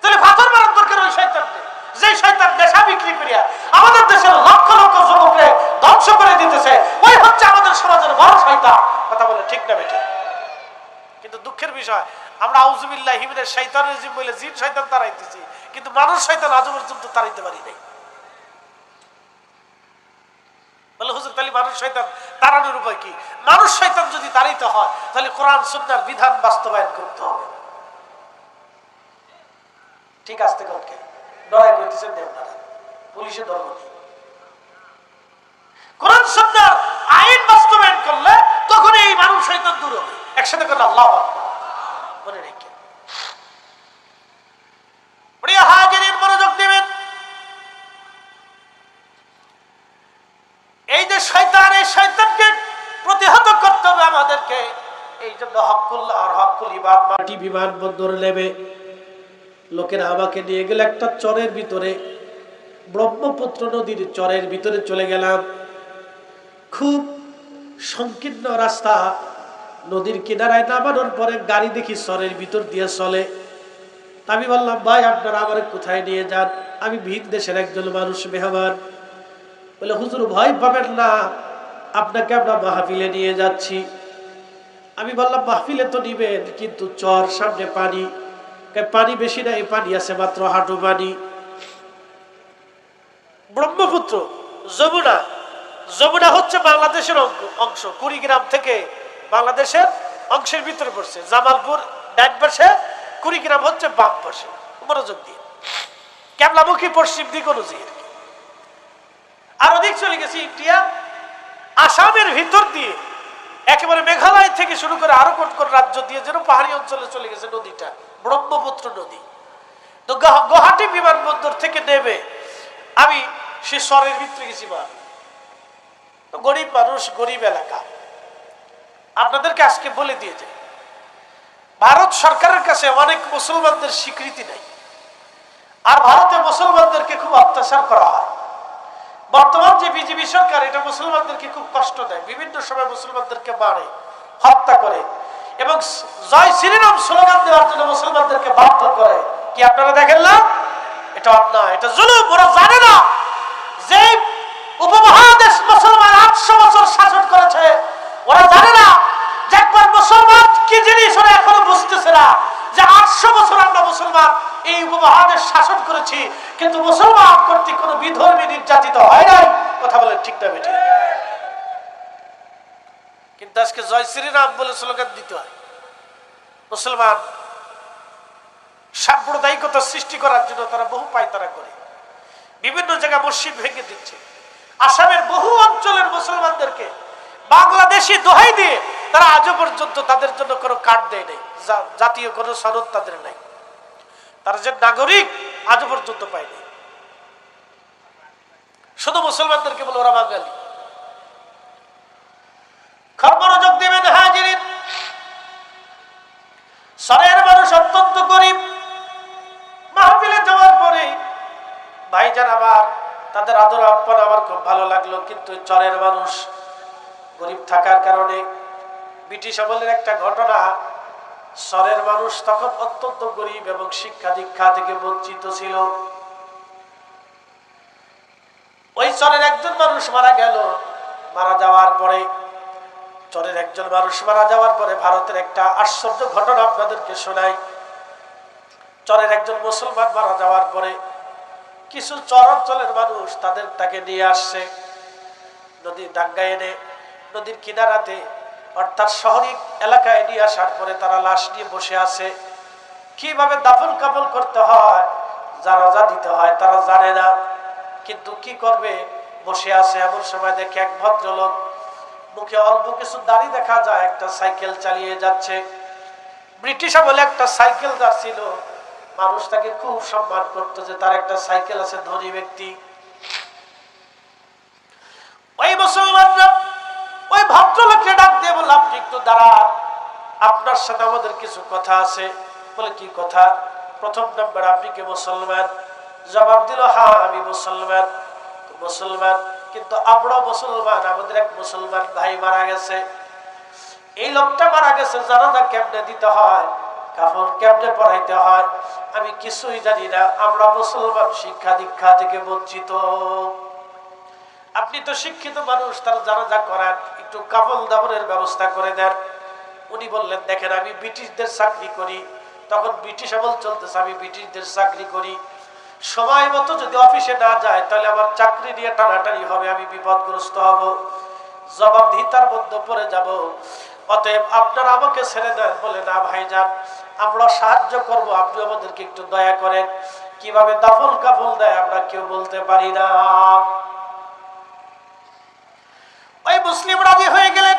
তাহলে পাথর মারার দরকার ওই শয়তানকে, যে শয়তান নেশা বিক্রি করিয়া আমাদের দেশের লক্ষ লক্ষ যুবককে ধ্বংস করে দিতেছে। ওই হচ্ছে আমাদের সমাজের বড় শয়তান। কথা বলে ঠিক না বেঠিক? কিন্তু দুঃখের বিষয়, আমরা আউযুবিল্লাহি মিনাশ শাইতানির রাজিম বলে জিন শয়তান তাড়াইতেছি, কিন্তু মানুষ শয়তান আজ পর্যন্ত তাড়াইতে পারি নাই। বলে হুজুর তাহলে মানুষ শয়তান তাড়ানোর উপায় কি? মানুষ শয়তান যদি তাড়াইতে হয় তাহলে কোরআন সুন্নাহর বিধান বাস্তবায়ন করতে হবে। ঠিক আসতে কতকে ডরাই করতেছেন দেবনারা, পুলিশে ধর্ম নেই। কোরআন সুন্নাহর আইন বাস্তবায়ন করলে তখন এই মানুষ শয়তান দূর হবে। একসাথে করে আল্লাহু আকবার বলে রেখে প্রিয় হাজিরিন মনোযোগ দিবেন। এই যে শয়তান, এই শয়তানকে প্রতিহত করতে হবে আমাদেরকে। এই জন্য হকুল্লাহ আর হকুল ইবাদ মাটি বিমানবন্দর নেবে লোকেরা আমাকে নিয়ে গেল একটা চরের ভিতরে, ব্রহ্মপুত্র নদীর চরের ভিতরে চলে গেলাম। খুব সংকীর্ণ রাস্তা, নদীর কিনারায় নামানোর পরে গাড়ি দেখি চরের ভিতর দিয়ে চলে। আমি বললাম ভাই আপনারা আমার কোথায় নিয়ে যান? আমি ভিন দেশের একজন মানুষ, মেহমান। বলে হুজুর ভয় পাবেন না, আপনাকে আমরা মাহফিলে নিয়ে যাচ্ছি। আমি বললাম মাহফিলে তো নিবেন, কিন্তু চর সামনে পানি, পানি বেশি নাই, পানি আছে মাত্র হাঁটু পানি। ব্রহ্মপুত্র, যমুনা, যমুনা হচ্ছে বাংলাদেশের অংশ, কুড়িগ্রাম থেকে বাংলাদেশের অংশের ভিতরে পড়ছে। জামালপুর ডান পাশে, কুড়িগ্রাম হচ্ছে বাম পাশে। মনোযোগ দিয়ে, কেবলামুখী পশ্চিম দিক অনুযায়ী। আর অধিক চলে গেছে ইন্ডিয়া, আসামের ভিতর দিয়ে একেবারে মেঘালয় থেকে শুরু করে আরো কোন কোন রাজ্য দিয়ে যেন পাহাড়ি অঞ্চলে চলে গেছে নদীটা, ব্রহ্মপুত্র নদী। তো গুয়াহাটি বিমানবন্দর থেকে নেমে আমি সে শহরের ভিতরে গেছি। গরিব মানুষ, গরিব এলাকা। আপনাদেরকে আজকে বলে দিয়েছে, ভারত সরকারের কাছে অনেক মুসলমানদের স্বীকৃতি নেই, আর ভারতে মুসলমানদেরকে খুব অত্যাচার করা হয়। বর্তমান যে বিজেপি সরকার, এটা মুসলমানদেরকে খুব কষ্ট দেয়, বিভিন্ন সময় মুসলমানদেরকে মারে, হত্যা করে, এবং জয় শ্রীরাম স্লোগান দেওয়ার জন্য মুসলমানদেরকে বাধ্য করে। কি আপনারা দেখেন না? এটা অন্যায়, এটা জুলুম। ওরা জানে না যে উপমহাদেশ মুসলমান 800 বছর শাসন করেছে। ওরা জানে না যে একবার মুসলমান কি জিনিস, ওরা এখনো বুঝতেছে না যে 800 বছর আমরা মুসলমান এই উপমহাদেশ শাসন করেছি, কিন্তু মুসলমান কর্তৃক কোনো বিধর্মী নির্যাতিত হয় নাই। কথা বলেন ঠিক না বেঠিক? কিন্তু আজকে জয় শ্রীরাম বলে স্লোগান দিতে হয়। মুসলমান সাম্প্রদায়িকতা সৃষ্টি করার জন্য তারা বহু পায়তারা করে, বিভিন্ন জায়গায় মসজিদ ভেঙে দিচ্ছে। আসামের বহু অঞ্চলের মুসলমানদেরকে বাংলাদেশি দোহাই দিয়ে তারা আজও পর্যন্ত তাদের জন্য কোনো কার্ড দেয় নাই, জাতীয় কোনো সনদ তাদের নাই, তারা যে নাগরিক আজও পর্যন্ত পায়নি। শুধু মুসলমানদেরকে বলে ওরা বাঙালি। মনোযোগ দেবেন হাজিরিন, শহরের মানুষ অত্যন্ত গরিব। মাহফিলে যাওয়ার পরে ভাইজান আবার তাদের আদর আপ্যায়ন আমার খুব ভালো লাগলো, কিন্তু চরের মানুষ গরিব থাকার কারণে ব্রিটিশ আমলের একটা ঘটনা, চরের মানুষ তখন অত্যন্ত গরিব এবং শিক্ষা দীক্ষা থেকে বঞ্চিত ছিল। ওই চরের একজন মানুষ মারা গেল। মারা যাওয়ার পরে, চরের একজন মানুষ মারা যাওয়ার পরে ভারতের একটা আশ্চর্য ঘটনা আপনাদেরকে শোনাই। চরের একজন মুসলমান মারা যাওয়ার পরে কিছু চর অঞ্চলের মানুষ তাকে নিয়ে আসছে নদীর ডাঙ্গায় এনে, নদীর কিনারাতে অর্থাৎ শহরি এলাকায় নিয়ে আসার পরে তারা লাশ নিয়ে বসে আছে। কিভাবে দাফন কাফন করতে হয়, জানাজা দিতে হয় তারা জানে না, কিন্তু কি করবে, বসে আছে। এমন সময় দেখে এক ভদ্রলোক, মুখে অল্প কিছু দাড়ি দেখা যায়, একটা সাইকেল চালিয়ে যাচ্ছে। ব্রিটিশ আমলে একটা সাইকেল যার ছিল, মানুষ তাকে খুব সম্মান করতো যে তার একটা সাইকেল আছে, ধনী ব্যক্তি। ওই মুসলমানরা ওই ভদ্রলোককে ডাক দিয়ে বলল, আপনি একটু দাঁড়ান, আপনার সাথে আমাদের কিছু কথা আছে। বলে কি কথা? প্রথম নাম্বার, আপনি কি মুসলমান? জবাব দিল, হ্যাঁ আমি মুসলমান। মুসলমান, কিন্তু আমরা মুসলমান, আমাদের এক মুসলমান ভাই মারা গেছে। এই লোকটা মারা গেছে, জানাজা কেমনে দিতে হয়, কাফন কেমনে পড়াইতে হয়, আমি কিছুই জানি না। আমরা মুসলমান শিক্ষা দীক্ষা থেকে বঞ্চিত। আপনি তো শিক্ষিত মানুষ, তার জানাজা করান, একটু কাফন দাফনের ব্যবস্থা করে দেন। উনি বললেন, দেখেন আমি ব্রিটিশদের চাকরি করি, তখন ব্রিটিশ আমল চলতেছে, আমি ব্রিটিশদের চাকরি করি, সময় মতো যদি অফিসে না যায় তাহলে আমার চাকরি নিয়ে টানাটানি হবে, আমি বিপদগ্রস্ত হব, জবাবদিহিতার মধ্যে পড়ে যাব। অতএব আপনারা আমাকে ছেড়ে দেন। বলে, না ভাইজান, আমরা সাহায্য করব, আপনি আমাদেরকে একটু দয়া করেন। কিভাবে দাফন কাফন দেয় আমরা কেউ বলতে পারি না। ওই মুসলিম রাজি হয়ে গেলেন,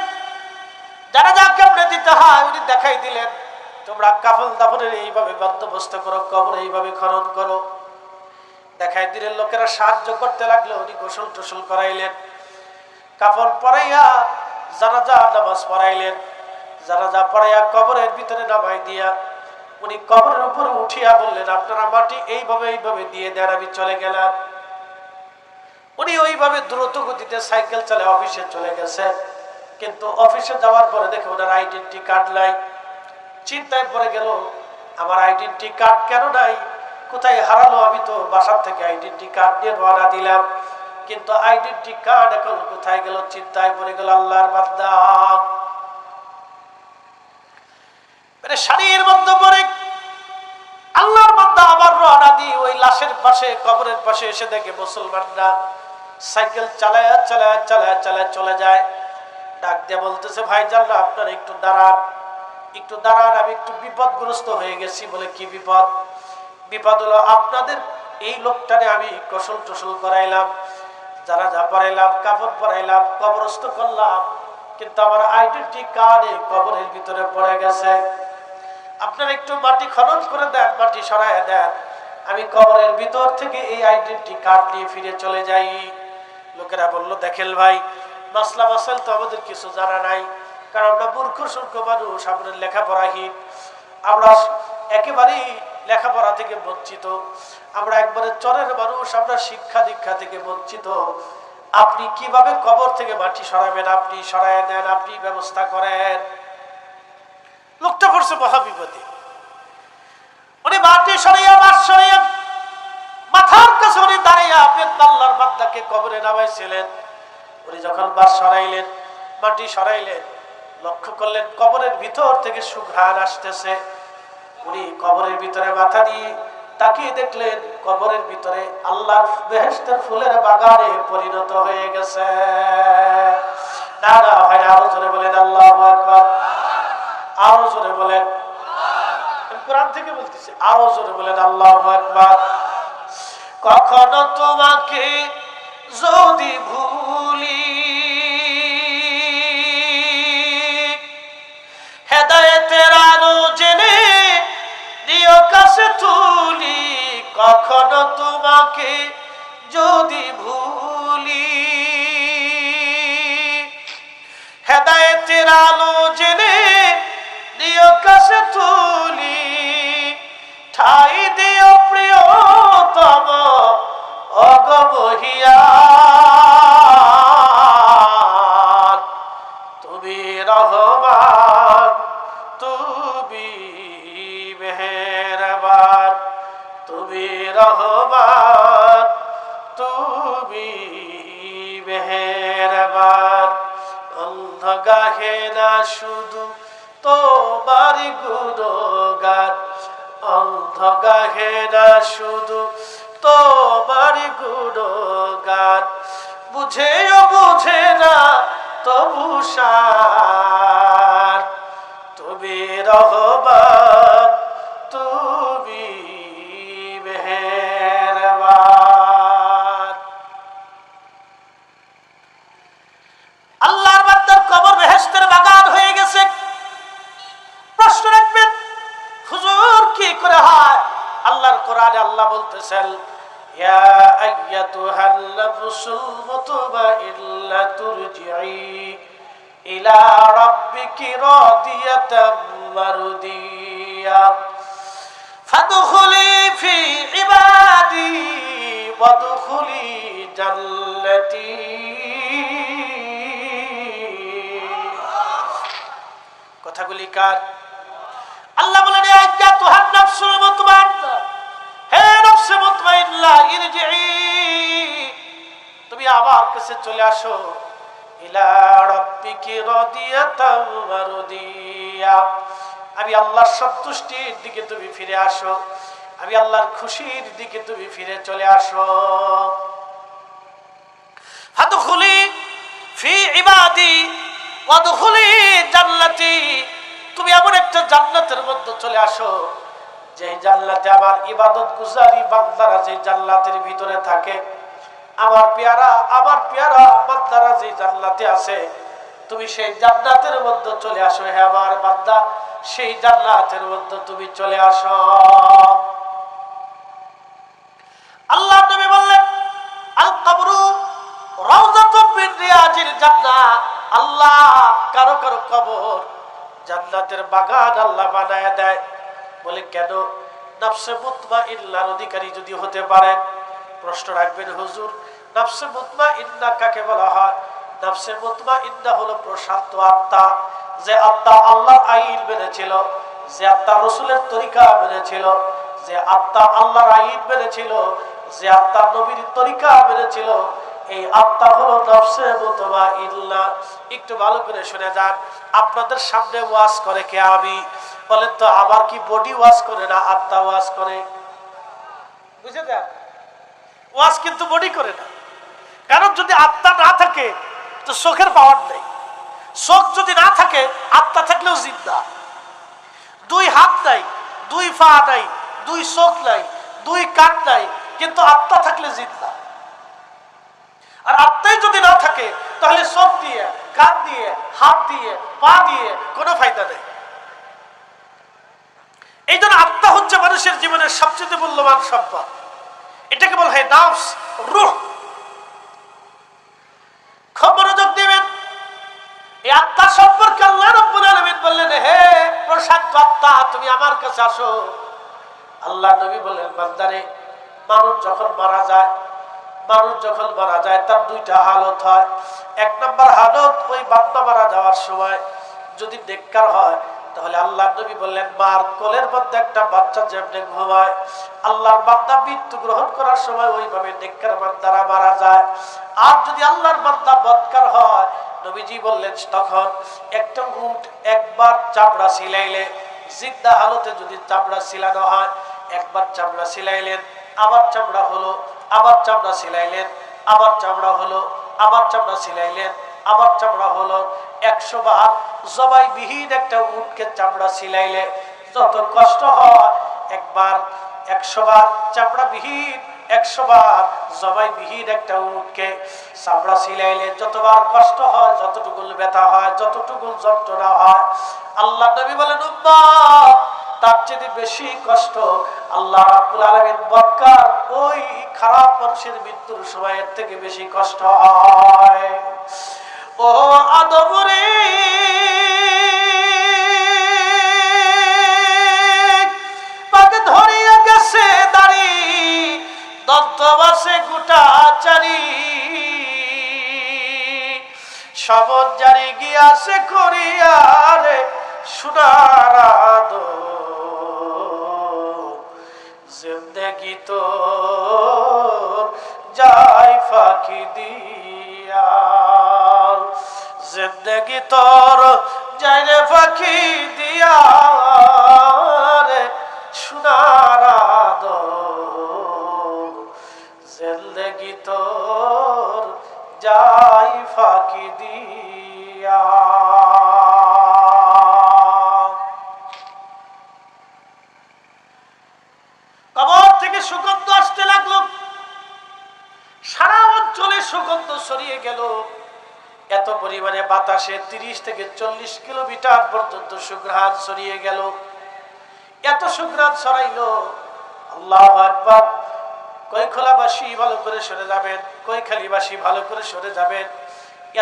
জানাজা কেমনে দিতে হয় উনি দেখাই দিলেন। তোমরা কাফন দাফনের এইভাবে বন্দোবস্ত করো, কবর এইভাবে খনন করো, দেখাই দিলেন। লোকেরা সাহায্য করতে লাগলো। উনি গোসল টোসল করাইলেন, কাফন পরাইয়া জানাজা নামাজ পড়াইলেন। জানাজা পড়াইয়া কবরের ভিতরে নামাই দিয়া উনি কবরের উপরে উঠিয়া বললেন, আপনারা মাটি এইভাবে এইভাবে দিয়ে দেন, আমি চলে গেলাম। উনি ওইভাবে দ্রুত গতিতে সাইকেল চালিয়ে অফিসে চলে গেছে। কিন্তু অফিসে যাওয়ার পরে দেখে ওনার আইডেন্টি কার্ড নাই। চিন্তায় পড়ে গেল, আমার আইডেন্টি কার্ড কেন নাই, কোথায় হারালো? আমি তো বাসার থেকে আইডেন্টি কার্ড নিয়ে রওনা দিলাম, কিন্তু আইডেন্টি কার্ড এখন কোথায় গেল? চিন্তায় পড়ে গেল। আল্লাহর বান্দা শাড়ির মধ্যে পরে আল্লাহর বান্দা আবার রওনা দিয়ে ওই লাশের পাশে, কবরের পাশে এসে দেখে মুসলমানরা সাইকেল চালায় চালায় চালায় চালায় চলে যায়। ডাক দিয়ে বলতেছে, ভাইজানরা আপনারা একটু দাঁড়ান, একটু দাঁড়ান, আমি একটু বিপদগ্রস্ত হয়ে গেছি। বলে কি বিপদ? বিপদ হলো আপনাদের এই লোকটারে আমি কৌশল টসল করাইলাম, যারা যা পড়াইলাম, কাপড় পরাইলাম, কবরস্থ করলাম, কিন্তু আমার আইডেন্টি কার্ড এই কবরের ভিতরে পড়ে গেছে। আপনারা একটু মাটি খনন করে দেন, মাটি সরায় দেন, আমি কবরের ভিতর থেকে এই আইডেন্টি কার্ড নিয়ে ফিরে চলে যাই। লোকেরা বলল, দেখেন ভাই, মাসলা মাসাইল তো আমাদের কিছু জানা নাই, কারণ আমরা মূর্খ সূর্খ মানুষ, আমাদের লেখাপড়াহীন, আমরা একেবারেই লেখাপড়া থেকে বঞ্চিত, আমরা একবারে চরের মানুষ, আমরা শিক্ষা দীক্ষা থেকে বঞ্চিত। আপনি কিভাবে কবর থেকে মাটি সরাবেন? আপনি সরায় দেন, আপনি ব্যবস্থা করেন। লোকটা পড়ছে মহাবিপদে। উনি মাটি সরাইয়া, মাছ সরাইয়া, মাথার কাছে উনি দাঁড়িয়ে আল্লাহর বান্দাকে কবরে নামাইছিলেন। উনি যখন বাস সরাইলেন, মাটি সরাইলেন, লক্ষ্য করলেন কবরের ভিতর থেকে সুঘ্রাণ আসতেছে। উনি কবরের ভিতরে মাথা দিয়ে তাকিয়ে দেখলেন কবরের ভিতরে আল্লাহর বেহেশতের ফুলের বাগানে পরিণত হয়ে গেছে। না না ভাই, আরো জোরে বলেন আল্লাহু আকবার, আরো জোরে বলেন, কোরআন থেকে বলতেছি, আরো জোরে বলেন আল্লাহু আকবার। কখনো তোমাকে যদি ভুলি, হেদায়েতের আলো জেনে দিও কাছে তুলি। কখনো তোমাকে যদি ভুলি, হেদায়েতের আলো জেনে দিও কাছে তুলি। ঠাই দিও প্রিয়তম অগমহিয়ান, তুমি রহমান, তুমি মেহেরবান, তুমি রহমান, তুমি মেহেরবান। অন্ধ গাহে না শুধু তোমার গুণগান, অন্ধ গাহে না শুধু তোমার গুণগান। বুঝেও বুঝে না তবু শান, তুমি রহমান, তুমি মেহেরবান। আল্লাহর বান্দার কবর বেহেশতের বাগান হয়ে গেছে। প্রশ্ন রাখবেন, হুজুর কি করে হয়? আল্লাহর কোরআনে আল্লাহ বলতেছেন, ইয়া আইয়াতুহান নাফসুল মুতমাইন্নাতু ইরজিই ইলা রাব্বিকি রাদিয়াতাম মারদিয়া ফাদখুলি ফি ইবাদি ওয়াদখুলি জান্নাতি। কথাগুলি কার? আল্লাহ বলেন, ইয়া আইয়াতুহান নাফসুল মুতমাইন্না, হে নফসে মুতমাইন্না, ইরজিই, তুমি আমার কাছে চলে আসো। ইলা রাব্বিকি রাদিয়াতাম মারদিয়া, আমি আল্লাহর সন্তুষ্টির দিকে তুমি ফিরে আসো, আমি আল্লাহর খুশির দিকে তুমি ফিরে চলে আসো। ফাদখুলি ফি ইবাদি ওয়াদখুলি জান্নাতি, তুমি এমন একটা জান্নাতের মধ্যে চলে আসো যে জান্নাতে আমার ইবাদত গুজারি বান্দারা যে জান্নাতের ভিতরে থাকে, আমার পেয়ারা বান্দারা যে জান্নাতে আছে, তুমি সেই জান্নাতের মধ্যে চলে আসো। হে আমার বান্দা, সেই জান্নাতের মধ্যে তুমি চলে আসো। আল্লাহ নবী বললেন, আল কবরু রাউযাতুম মিন রিয়াজিল জান্নাহ, আল্লাহ কারো কারো কবর জান্নাতের বাগান আল্লাহ বানায় দেয়। বলে কেন? নফসে মুতমাইন্নার অধিকারী যদি হতে পারেন। প্রশ্ন রাখবেন, হুজুর নফসে মুতমাইন্না কাকে বলা হয়? নফসে মুতমাইন্না হলো প্রশান্ত আত্মা, যে আত্মা আল্লাহর আইন মেনেছিল, যে আত্মা রাসূলের তরিকা মেনেছিল, যে আত্মা আল্লাহর আইন মেনেছিল, যে আত্মা নবীর তরিকা মেনেছিল, এই আত্মা হলো নফসে মুতমাইন্না। একটু ভালো করে শুনে যান, আপনাদের সামনে ওয়াজ করে কে? আমি। বলেন তো আমার কি বডি ওয়াজ করে না আত্মা ওয়াজ করে? বুঝে যান, ওয়াজ কিন্তু বডি করে না। কারণ যদি আত্মা না থাকে তো চোখের পাওয়ার নেই। চোখ যদি না থাকে, আত্মা থাকলেও জিন্দা। দুই হাত নাই, দুই পা নাই, দুই চোখ নাই, দুই কান নাই, কিন্তু আত্মা থাকলে জিন্দা। আর আত্মাই যদি না থাকে তাহলে চোখ দিয়ে, কান দিয়ে, হাত দিয়ে, পা দিয়ে কোনো ফায়দা নেই। এই জন্য আত্মা হচ্ছে মানুষের জীবনের সবচেয়ে মূল্যবান সম্পদ। এটাকে বলা হয় নাফস, রূহ। খুব মনোযোগ দিবেন। এই আত্মা সম্পর্কে আল্লাহ রাব্বুল আলামিন বললেন, হে প্রশান্ত আত্মা, তুমি আমার কাছে আসো। আল্লাহ নবী বললেন, বান্দারে, মানুষ যখন মারা যায় তার দুইটা হালত হয়। এক নম্বর হালত, ওই বান্দা মারা যাওয়ার সময় যদি নেককার হয়, তাহলে আল্লাহ নবী বললেন, মার কোলের মধ্যে একটা বাচ্চা যেমনি ঘুমায়, আল্লাহর বান্দা মৃত্যু গ্রহণ করার সময় ওইভাবে নেককার বান্দারা মারা যায়। আর যদি আল্লাহর বান্দা বদকার হয়, নবীজি বললেন, তখন একটা উট একবার চামড়া ছিলাইলে, জিন্দা হালতে যদি চামড়া ছিলানো হয়, একবার চামড়া ছিলাইলেন, আবার চামড়া হলো, আবার চামড়া ছিলাইলেন, আবার চামড়া হলো, আবার চামড়া ছিলাইলেন, আবার চামড়া হলো। 100 বার জবাই বিহীন একটা উটকে চামড়া ছিলাইলে যত কষ্ট হয়, একবার 100 বার চামড়া বিহীন, 100 বার জবাই বিহীন একটা উটকে চামড়া ছিলাইলে যতবার কষ্ট হয়, যতটুকু ব্যথা হয়, যতটুকু যন্ত্রণা হয়, আল্লাহ নবী বলেন, উম্মত, তার চেয়ে বেশি কষ্ট আল্লাহ রাব্বুল আলামিন বদকার ওই খারাপ মানুষের মৃত্যুর সময়ের থেকে বেশি কষ্ট হয়। ও আদম রে, পাকে ধরিয়া গেছে দাড়ি, দন্তবাসে গোটাচারি, শবন জারি গিয়াছে করিয়ারে সোনার জিন্দেগি তোর যাই ফাঁকি দিয়া, জিন্দেগি তোর যাই রে ফাঁকি দিয়া রে সোনার জিন্দেগি তোর যাই ফাঁকি দিয়া। কবর থেকে সুগন্ধ আসতে লাগলো, সারা অঞ্চলে সুগন্ধ ছড়িয়ে গেল। এত পরিমাণে বাতাসে 30 থেকে 40 কিলোমিটার পর্যন্ত সুঘ্রাণ ছড়িয়ে গেল। এত সুঘ্রাণ ছড়াইলো, আল্লাহু আকবার। কৈখলাবাসী ভালো করে সরে যাবেন, কৈখালীবাসী ভালো করে সরে যাবেন।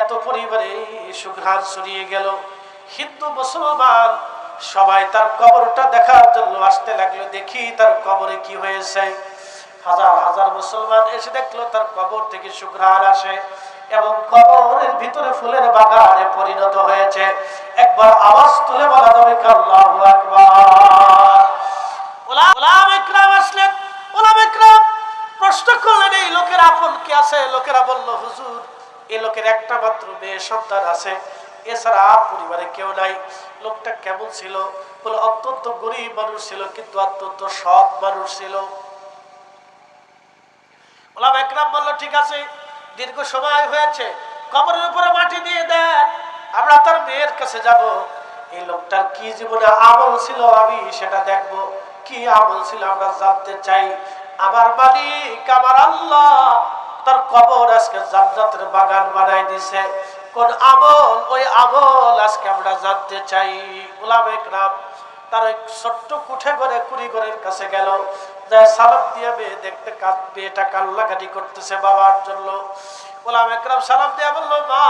এত পরিমাণে সুঘ্রাণ ছড়িয়ে গেল, হিন্দু মুসলমান সবাই তার কবরটা দেখার জন্য আসতে লাগলো। দেখি তার কবরে কি হয়েছে। হাজার হাজার মুসলমান এসে দেখলো তার কবর থেকে সুঘ্রাণ আসে এবং কবরের ভিতরে ফুলের বাগানে পরিণত হয়েছে। একবার আওয়াজ তুলে বলা যাবে আল্লাহু আকবার। উলামা ইকরাম আসলেন। উলামা ইকরাম প্রশ্ন করলেন, এই লোকের আপন কি আছে? লোকেরা বলল, হুজুর, এই লোকের একটা মাত্র মেয়ে সন্তান আছে, এছাড়া আর পরিবারে কেউ নাই। লোকটা কেমন ছিল? বলে, অত্যন্ত গরিব মানুষ ছিল, কিন্তু অত্যন্ত সৎ মানুষ ছিল। উলামা ইকরাম বলল, ঠিক আছে, দীর্ঘ সময় হয়েছে, কবরের উপরে মাটি দিয়ে দেন, আমরা তার মেয়ের কাছে যাব। এই লোকটার কি জীবনে আমল ছিল আমি সেটা দেখব। কি আমল ছিল আমরা জানতে চাই। আমার মালিক, আমার আল্লাহ তার কবর আজকে জান্নাতের বাগান বানাই দিছে। কোন আমল? ওই আমল আজকে আমরা জানতে চাই। উলামা ইকরাম তার ওই ছোট্ট কুঠে ঘরে কুড়িঘরের কাছে গেল, সালাম দিয়ে মেয়ে দেখতে, মেয়েটা কান্নাকাটি করতেছে বাবার জন্য। উলামা ইকরাম সালাম দিয়ে বলল, মা,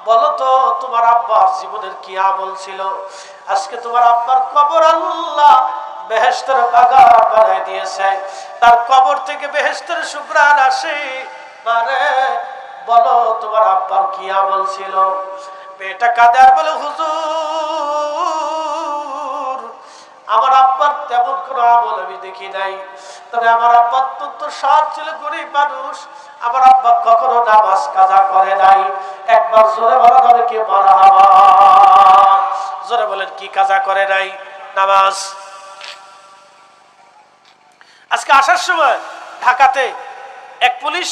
বলো তো তোমার আব্বার জীবনের কি আমল ছিল? আজকে তোমার আব্বার কবর আল্লাহ বেহেশতের বাগান বানাই দিয়েছে, তার কবর থেকে বেহেশতের সুঘ্রাণ আসে। মানে বলো তোমার আব্বার কি আমল ছিল? মেয়েটা কাঁদে আর বলে, হুজুর, আমার আব্বার তেমন কোনো আমল আমি দেখি নাই, তবে আমার আব্বা অত্যন্ত সৎ ছিল, গরিব মানুষ। আমার আব্বা কখনো নামাজ কাজা করে নাই। একবার জোরে বলা যাবে কি মারহাবা? জোরে বলেন, কি কাজা করে নাই? নামাজ। আজকে আসার সময় ঢাকাতে এক পুলিশ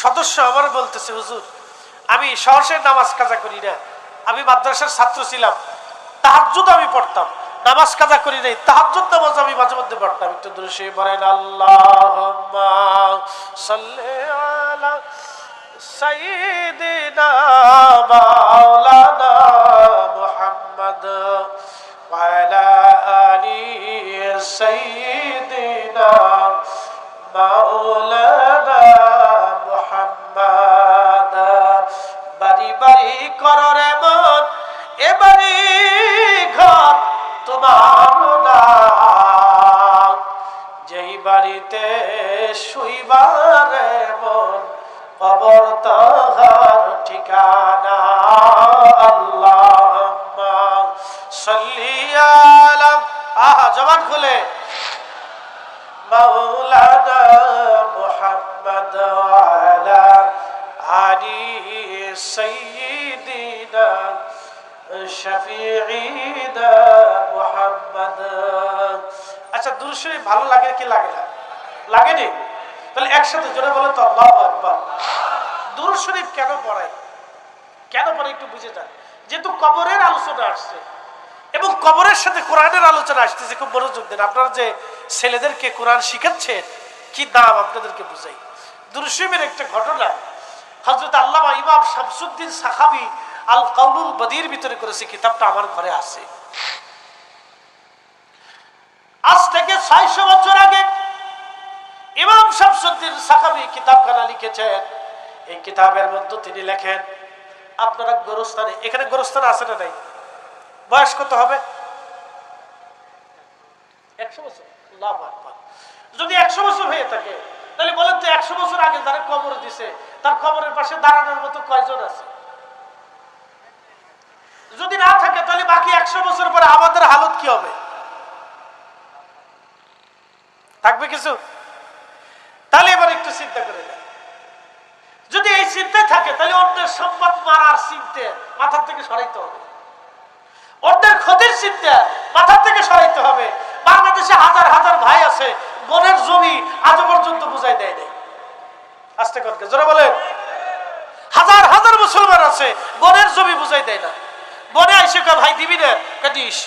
সদস্য আমার বলতেছে, হুজুর আমি সহসের নামাজ কাজা করি না, আমি মাদ্রাসার ছাত্র ছিলাম, তাহাজ্জুদ আমি পড়তাম, নামাজ কাজা করি নাই, তাহাজ্জুদ নামাজ আমি মাঝে মধ্যে পড়তাম। একটু দূরে সে বলেন আল্লাহুম্মা সাল্লি আলা সাইয়্যিদিনা মাওলানা মুহাম্মদ ওয়া আলা আলি সাইয়্যিদিনা মাওলানা মুহাম্মদ। বাড়ি বাড়ি করো রে মন, এবারে ঘর তোমার না, যেই বাড়িতে শুইবারে মন কবর তাহার ঠিকানা। আল্লাহুম্মা সাল্লি আলা, আহা জবান খুলে, মাওলানা মুহাম্মদ ওয়া আলা আলি সাইয়্যিদিনা শাফিঈনা মুহাম্মদ। আচ্ছা, দুরূদ শরীফ ভালো লাগে কি লাগে না? লাগেনি? তাহলে একসাথে জোরে বলে তো আল্লাহু আকবার। দুরূদ শরীফ কেন পড়াই, কেন পড়ে একটু বুঝে যান। যেহেতু কবরের আলোচনা আসছে এবং কবরের সাথে কোরআনের আলোচনা আসতেছে, খুব মনোযোগ দেন। আপনারা যে ছেলেদেরকে কোরআন শিখাচ্ছেন, কি দাম আপনাদেরকে বুঝাই। দুরূদ শরীফের একটা ঘটনা হযরত আল্লামা ইমাম শামসুদ্দিন সাখাবী আল কাউলুল বদীর ভিতরে করেছে, কিতাবটা আমার ঘরে আছে। আজ থেকে 600 বছর আগে ইমাম শামসুদ্দিন সাখাবী কিতাবখানা লিখেছেন। এই কিতাবের মধ্যে তিনি লেখেন, আপনারা গোরস্থানে, এখানে গোরস্থান আছে না নাই? বয়স কত হবে? 100 বছর। আল্লাহু আকবার। যদি 100 বছর হয়ে থাকে, তাহলে বলেন তো 100 বছর আগে যারা কবর দিছে, তার কবরের পাশে দাঁড়ানোর মতো কয়জন আছে? যদি না থাকে, তাহলে বাকি 100 বছর পরে আমাদের হালত কি হবে? থাকবে কিছু? তাহলে এবার একটু চিন্তা করে দেন। যদি এই চিন্তায় থাকে, তাহলে অন্যের সম্পদ মারার চিন্তা মাথার থেকে সরাইতে হবে, অন্যের ক্ষতির চিন্তা মাথার থেকে সরাইতে হবে। বাংলাদেশে হাজার হাজার ভাই আছে, বোনের জমি আজ পর্যন্ত বুঝাই দেয় নাই। আস্তে করকে জোরে বলেন। হাজার হাজার মুসলমান আছে, বোনের জমি বুঝাই দেয় না। বনে আইসে কয় ভাই দিবি না, ডিশ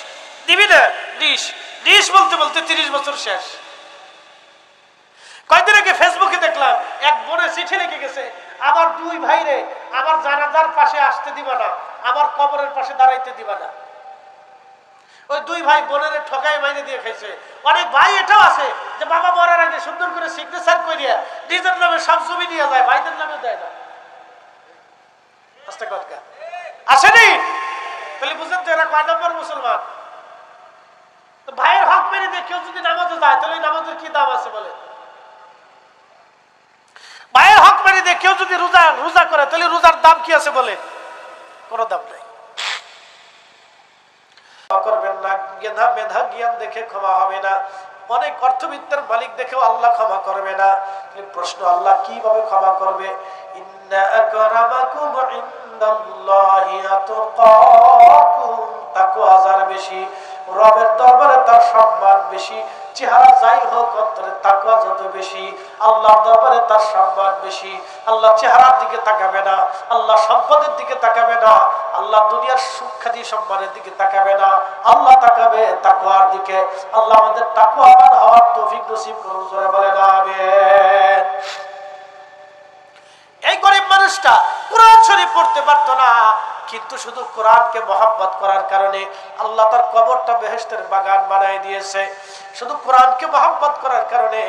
দিবি না, ডিশ ডিশ বলতে বলতে 30 বছর শেষ। কয়েকদিন আগে ফেসবুকে দেখলাম এক বোনে চিঠি লিখে গেছে, আমার 2 ভাইরে আমার জানাজার পাশে আসতে দিবা না, আমার কবরের পাশে দাঁড়াইতে দিবা না। ওই 2 ভাই বোনের ঠকাই মাইনে দিয়ে খাইছে। অনেক ভাই এটাও আছে যে বাবা মরার আগে সুন্দর করে সিগনেচার করিয়া নিজের নামে সব জমি নিয়ে যায়, ভাইদের নামে দেয় না। আস্তে কথা আসেনি? তাহলে বুঝেন তো এরা কয় নম্বর মুসলমান? ভাইয়ের হক মেরে দিয়ে কেউ যদি নামাজে যায়, তাহলে নামাজের কি দাম আছে বলে? ভাইয়ের হক মেরে দিয়ে কেউ যদি রোজা করে, তাহলে রোজার দাম কি আছে বলে? কোনো দাম নাই। করবেন না, মেধা জ্ঞান দেখে ক্ষমা হবে না, অনেক অর্থবিত্তের মালিক দেখেও আল্লাহ ক্ষমা করবে না। প্রশ্ন, আল্লাহ কিভাবে ক্ষমা করবে? ইন্না আকরামাকুম ইনদাল্লাহি আতকাকুম, তাকওয়া যার বেশি, রবের দরবারে তার সম্মান বেশি। চেহারা যাই হোক, অন্তরে তাকওয়া যত বেশি, আল্লাহর দরবারে তার সম্মান বেশি। আল্লাহ চেহারার দিকে তাকাবে না, আল্লাহ সম্পদের দিকে তাকাবে না, আল্লাহ দুনিয়ার সুখ্যাতি সম্মানের দিকে তাকাবে না, আল্লাহ তাকাবে তাকওয়ার দিকে। আল্লাহ আমাদের তাকওয়াবান হওয়ার তৌফিক নসিব করুন। জোরে বলেন আমিন। এই গরিব মানুষটা কোরআন শরীফ পড়তে পারতো না, কিন্তু শুধু কোরআনকে মহব্বত করার কারণে আল্লাহ তার কবরটা বেহেশতের বাগান বানায় দিয়েছে। শুধু কোরআনকে মহব্বত করার কারণে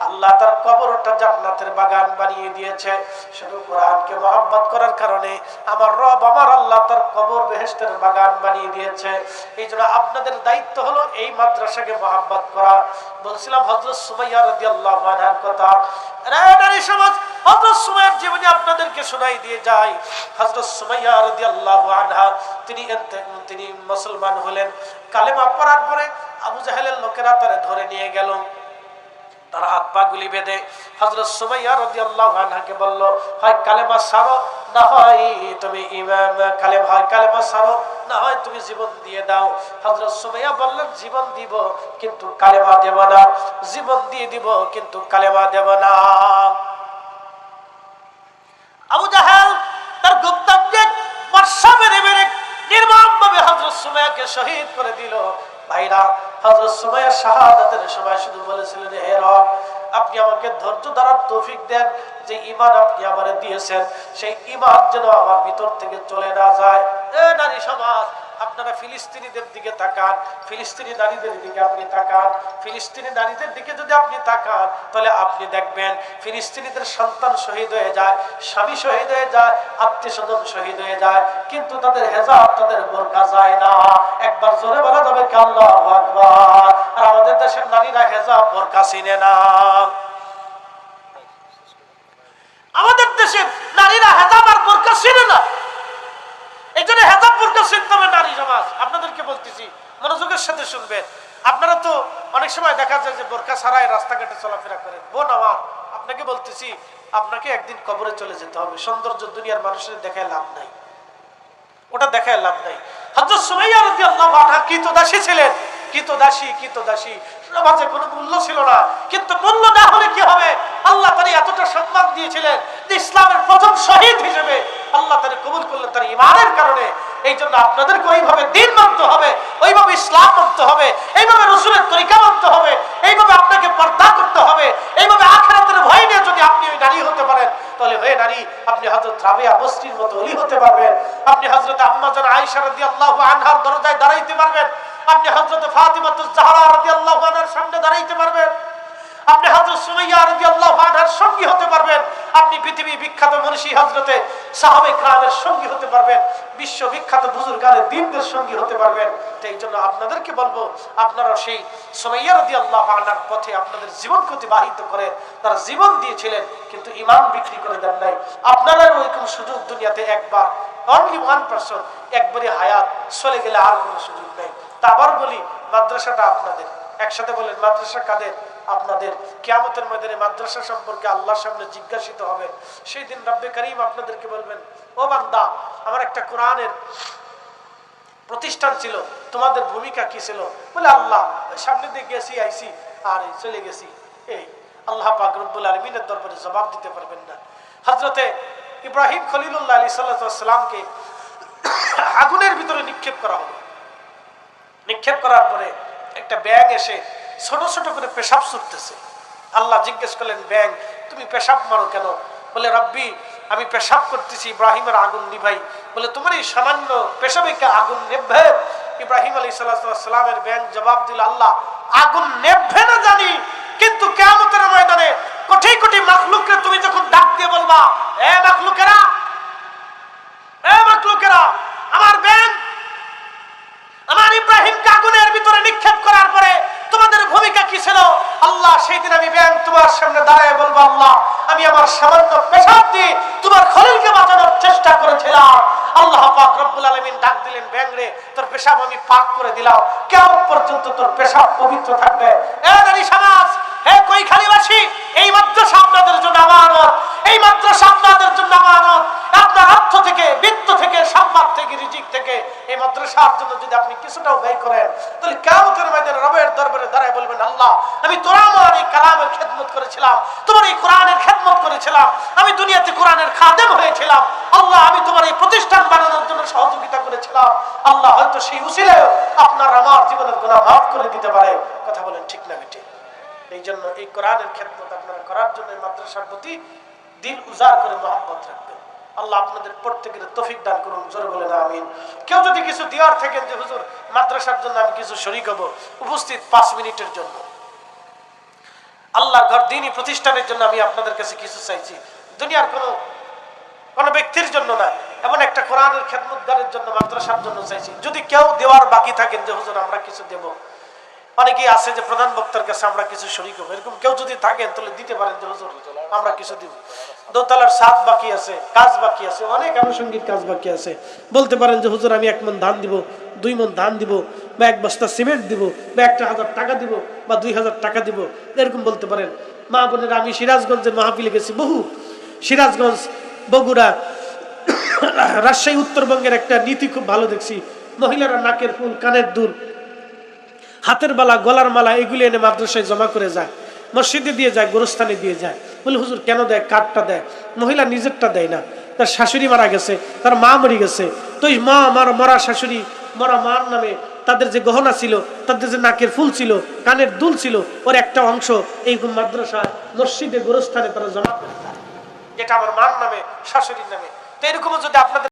আল্লাহ তার কবরটা জান্নাতের বাগান বানিয়ে দিয়েছে। শুধু কোরআনকে মহব্বত করার কারণে আমার রব, আমার আল্লাহ তার কবর বেহেশতের বাগান বানিয়ে দিয়েছে। এই জন্য আপনাদের দায়িত্ব হলো এই মাদ্রাসাকে মহব্বত করা। বলছিলাম হযরত সুমাইয়া রাদিয়াল্লাহু আনহার কথা। নারী সমাজ হযরত সুমাইয়ার জীবনী আপনাদেরকে শোনাই দিয়ে যাই। হযরত সুমাইয়া রাদিয়াল্লাহু আনহা তিনি মুসলমান হলেন। কালেমা পড়ার পরে আবু জাহেলের লোকেরা তারে ধরে নিয়ে গেল, তার হাত পা গুলি বেঁধে হযরত সুমাইয়া রাদিয়াল্লাহু আনহাকে বলল, হয় কালেমা ছাড়ো, না হয় তুমি কালেমা ছাড়ো, না হয় তুমি জীবন দিয়ে দাও। হযরত সুমাইয়া বললেন, জীবন দিব কিন্তু কালেমা দেব না, জীবন দিয়ে দিব কিন্তু কালেমা দেব না। আবু জাহেল তার গুপ্তাঙ্গে বর্ষা মেরে মেরে নির্মমভাবে হযরত সুমাইয়াকে শহীদ করে দিল। ভাইরা, হযরত সুমাইয়া শাহাদাতের সময় শুধু বলেছিলেন, হে রব, আপনি আমাকে ধৈর্য ধরার তৌফিক দেন, যে ঈমান আপনি আমারে দিয়েছেন সেই ঈমান যেন আমার ভিতর থেকে চলে না যায়। এ নারী সমাজ, আপনারা ফিলিস্তিনিদের দিকে তাকান, ফিলিস্তিনি নারীদের দিকে আপনি তাকান, ফিলিস্তিনি নারীদের দিকে যদি আপনি তাকান তাহলে আপনি দেখবেন ফিলিস্তিনিদের সন্তান শহীদ হয়ে যায়, স্বামী শহীদ হয়ে যায়, আত্মীয় স্বজন শহীদ হয়ে যায়, কিন্তু তাদের হেজাব, তাদের বোরকা যায় না। একবার জোরে বলা যাবে কি আল্লাহু আকবার? আর আমাদের দেশের নারীরা হেজাব বোরকা চিনে না। আমাদের দেশের নারীরা হেজাব আর বোরকা চিনে না। এই জন্য হেজাব বোরকা চিনতে হবে নারী সমাজ। আপনাদেরকে বলতেছি, মনোযোগের সাথে শুনবেন। আপনারা তো অনেক সময় দেখা যায় যে বোরকা ছাড়াই রাস্তাঘাটে চলাফেরা করেন। বোন আমার, আপনাকে বলতেছি, আপনাকে একদিন কবরে চলে যেতে হবে। সৌন্দর্য দুনিয়ার মানুষের দেখায় লাভ নাই, ওটা দেখায় লাভ নাই। হযরত সুমাইয়া রাদিয়াল্লাহু আনহা কৃতদাসী ছিলেন, কৃতদাসী সমাজে কোনো মূল্য ছিল না। কিন্তু মূল্য না হলে কি হবে? আল্লাহ তার এতটা সম্মান দিয়েছিলেন যে ইসলামের প্রথম শহীদ হিসেবে আল্লাহ তার কবুল করলেন তার ঈমানের কারণে। এই জন্য আপনাদেরকে ওইভাবে দ্বীন মানতে হবে, ওইভাবে ইসলাম মানতে হবে, এইভাবে রাসূলের তরিকা মানতে হবে, এইভাবে আপনাকে পর্দা করতে হবে, এইভাবে আখিরাতের ভয় নিয়ে যদি আপনি ওই নারী হতে পারেন তাহলে হয়ে নারী আপনি হযরত রাবিয়া বসরির মতো ওলি হতে পারবেন, আপনি হযরত আম্মা জান আয়েশা রাদিয়াল্লাহু আনহার দরজায় দাঁড়াইতে পারবেন, আপনি হযরত ফাতিমাতুজ জাহরা রাদিয়াল্লাহু আনহার সামনে দাঁড়াইতে পারবেন, আপনি হযরত সুমাইয়া রাদিয়াল্লাহু আনহার সঙ্গী হতে পারবেন, আপনি পৃথিবী বিখ্যাত মনীষী হযরতে সাহাবায়ে কেরামের সঙ্গী হতে পারবেন, বিশ্ব বিখ্যাত বুজুর্গানে দ্বীনদের সঙ্গী হতে পারবেন। তো এই জন্য আপনাদেরকে বলবো, আপনারা সেই সুমাইয়া রাদিয়াল্লাহু আনহার পথে আপনাদের জীবনকে অতিবাহিত করে তারা জীবন দিয়েছিলেন কিন্তু ঈমান বিক্রি করে দেন নাই। আপনারা ওইরকম সুযোগ দুনিয়াতে একবার, অনলি 1%, একবারই হায়াত, চলে গেলে আর কোনো সুযোগ নেই। তা আবার বলি, মাদ্রাসাটা আপনাদের। একসাথে বলেন, মাদ্রাসা কাদের? আপনাদের। কিয়ামতের ময়দানে মাদ্রাসা সম্পর্কে আল্লাহর সামনে জিজ্ঞাসিত হবে। সেই দিন রব্বে করিম আপনাদেরকে বলবেন, ও বান্দা, আমার একটা কোরআনের প্রতিষ্ঠান ছিল, তোমাদের ভূমিকা কি ছিল? বলে, আল্লাহ সামনে দিয়ে গেছি, আইছি আর চলে গেছি। এই আল্লাহ পাক রব্বুল আলামিনের দরবারে জবাব দিতে পারবেন না। হযরতে ইব্রাহিম খলিলুল্লাহ আলাইহিস সালামকে আগুনের ভিতরে নিক্ষেপ করা হলো। নিক্ষেপ করার পরে একটা ব্যাঙ এসে ছোট ছোট করে পেশাব ছুটতেছে। আল্লাহ জিজ্ঞেস করলেন, ব্যাঙ তুমি পেশাব মারো কেন? বলে, রব্বি আমি পেশাব করতেছি, ইব্রাহিমের আগুন নিভাই। বলে, তোমার এই সামান্য পেশাবে কি আগুন নেভবে? ইব্রাহিম আলাইহিস সালামের ব্যাঙ জবাব দিল, আল্লাহ আগুন নেভবে না জানি, কিন্তু কিয়ামতের ময়দানে কোটি কোটি মাখলুককে তুমি যখন ডাক দিয়ে বলবা, এ মাখলুকেরা, আমার ব্যাঙ আমার ইব্রাহিমকে আগুনের ভিতরে নিক্ষেপ করার পরে তোমাদের ভূমিকা কি ছিল? আল্লাহ সেই দিন আমি ব্যাঙ তোমার সামনে দাঁড়ায় বলবো, আল্লাহ আমি আমার সামান্য পেশাব দিয়ে তোমার খলিলকে বাঁচানোর চেষ্টা করেছিলাম। আল্লাহ পাক রব্বুল আলামিন ডাক দিলেন, ব্যাঙ রে, তোর পেশাব আমি পাক করে দিলাম, কিয়ামত পর্যন্ত তোর পেশাব পবিত্র থাকবে। এ নারী সমাজ, হে কৈখালীবাসী, এই মাদ্রাসা আপনাদের জন্য আমানত, এই মাদ্রাসা আপনাদের জন্য আমানত। আপনার অর্থ থেকে, বিত্ত থেকে, সম্পদ থেকে, রিজিক থেকে এই মাদ্রাসার জন্য যদি আপনি কিছুটাও ব্যয় করেন তাহলে কিয়ামতের ময়দানে রবের দরবারে দাঁড়ায় বলবেন, আল্লাহ আমি তোর আমার এই কালামের খেদমত করেছিলাম, তোমার এই কোরআনের খেদমত করেছিলাম, আমি দুনিয়াতে কোরআনের খাদেম হয়েছিলাম, আল্লাহ আমি তোমার এই প্রতিষ্ঠান বানানোর জন্য সহযোগিতা করেছিলাম। আল্লাহ হয়তো সেই উসিলায় আপনার আমার জীবনের গুনাহ মাফ করে দিতে পারে। কথা বলেন ঠিক না বেঠিক? এই জন্য এই কোরআনের খেদমত আপনারা করার জন্য মাদ্রাসার প্রতি দিল উজাড় করে মহব্বত রাখবেন। আল্লাহ আপনাদের প্রত্যেকের তৌফিক দান করুন, জোরে বলেন আমিন। কেউ যদি কিছু দেওয়ার থাকেন যে হুজুর মাদ্রাসার জন্য আমি কিছু শরীক হব, উপস্থিত 5 মিনিটের জন্য, আল্লাহর ঘর দ্বীনি প্রতিষ্ঠানের জন্য আমি আপনাদের কাছে কিছু চাইছি, দুনিয়ার কোনো ব্যক্তির জন্য না, এমন একটা কোরআনের খেদমতগারের জন্য, মাদ্রাসার জন্য চাইছি। যদি কেউ দেওয়ার বাকি থাকেন যে হুজুর আমরা কিছু দেব, অনেকেই আছে যে প্রধান বক্তার কাছে আমরা কিছু শরীক হবো, এরকম কেউ যদি থাকেন তাহলে দিতে পারেন যে হুজুর আমরা কিছু দিব। দোতলার ছাদ বাকি আছে, কাজ বাকি আছে, অনেক আনুষঙ্গিক কাজ বাকি আছে, বলতে পারেন যে হুজুর আমি 1 মণ ধান দিব, 2 মণ ধান দিব, বা 1 বস্তা সিমেন্ট দিব, বা 1,000 টাকা দিব, বা 2,000 টাকা দিব, এরকম বলতে পারেন। মা বোনেরা, আমি সিরাজগঞ্জের মাহফিলে গেছি, বহু সিরাজগঞ্জ, বগুড়া, রাজশাহী, উত্তরবঙ্গের একটা নীতি খুব ভালো দেখছি। মহিলারা নাকের ফুল, কানের দুল, হাতের বালা, গলার মালা এগুলি এনে মাদ্রাসায় জমা করে যায়, মসজিদে দিয়ে যায়, গোরস্থানে দিয়ে যায়। বলে হুজুর কেন দেয়? কার্ডটা দেয়। মহিলা নিজেরটা দেয় না, তার শাশুড়ি মারা গেছে, তার মা মরে গেছে, তো এই মা মরা শাশুড়ি, মরা মার নামে তাদের যে গহনা ছিল, তাদের যে নাকের ফুল ছিল, কানের দুল ছিল, ওর একটা অংশ এই মাদ্রাসা, মসজিদে, গোরস্থানে তারা জমা করে যায়, যেটা আমার মার নামে, শাশুড়ির নামে। তো এরকম যদি আপনাদের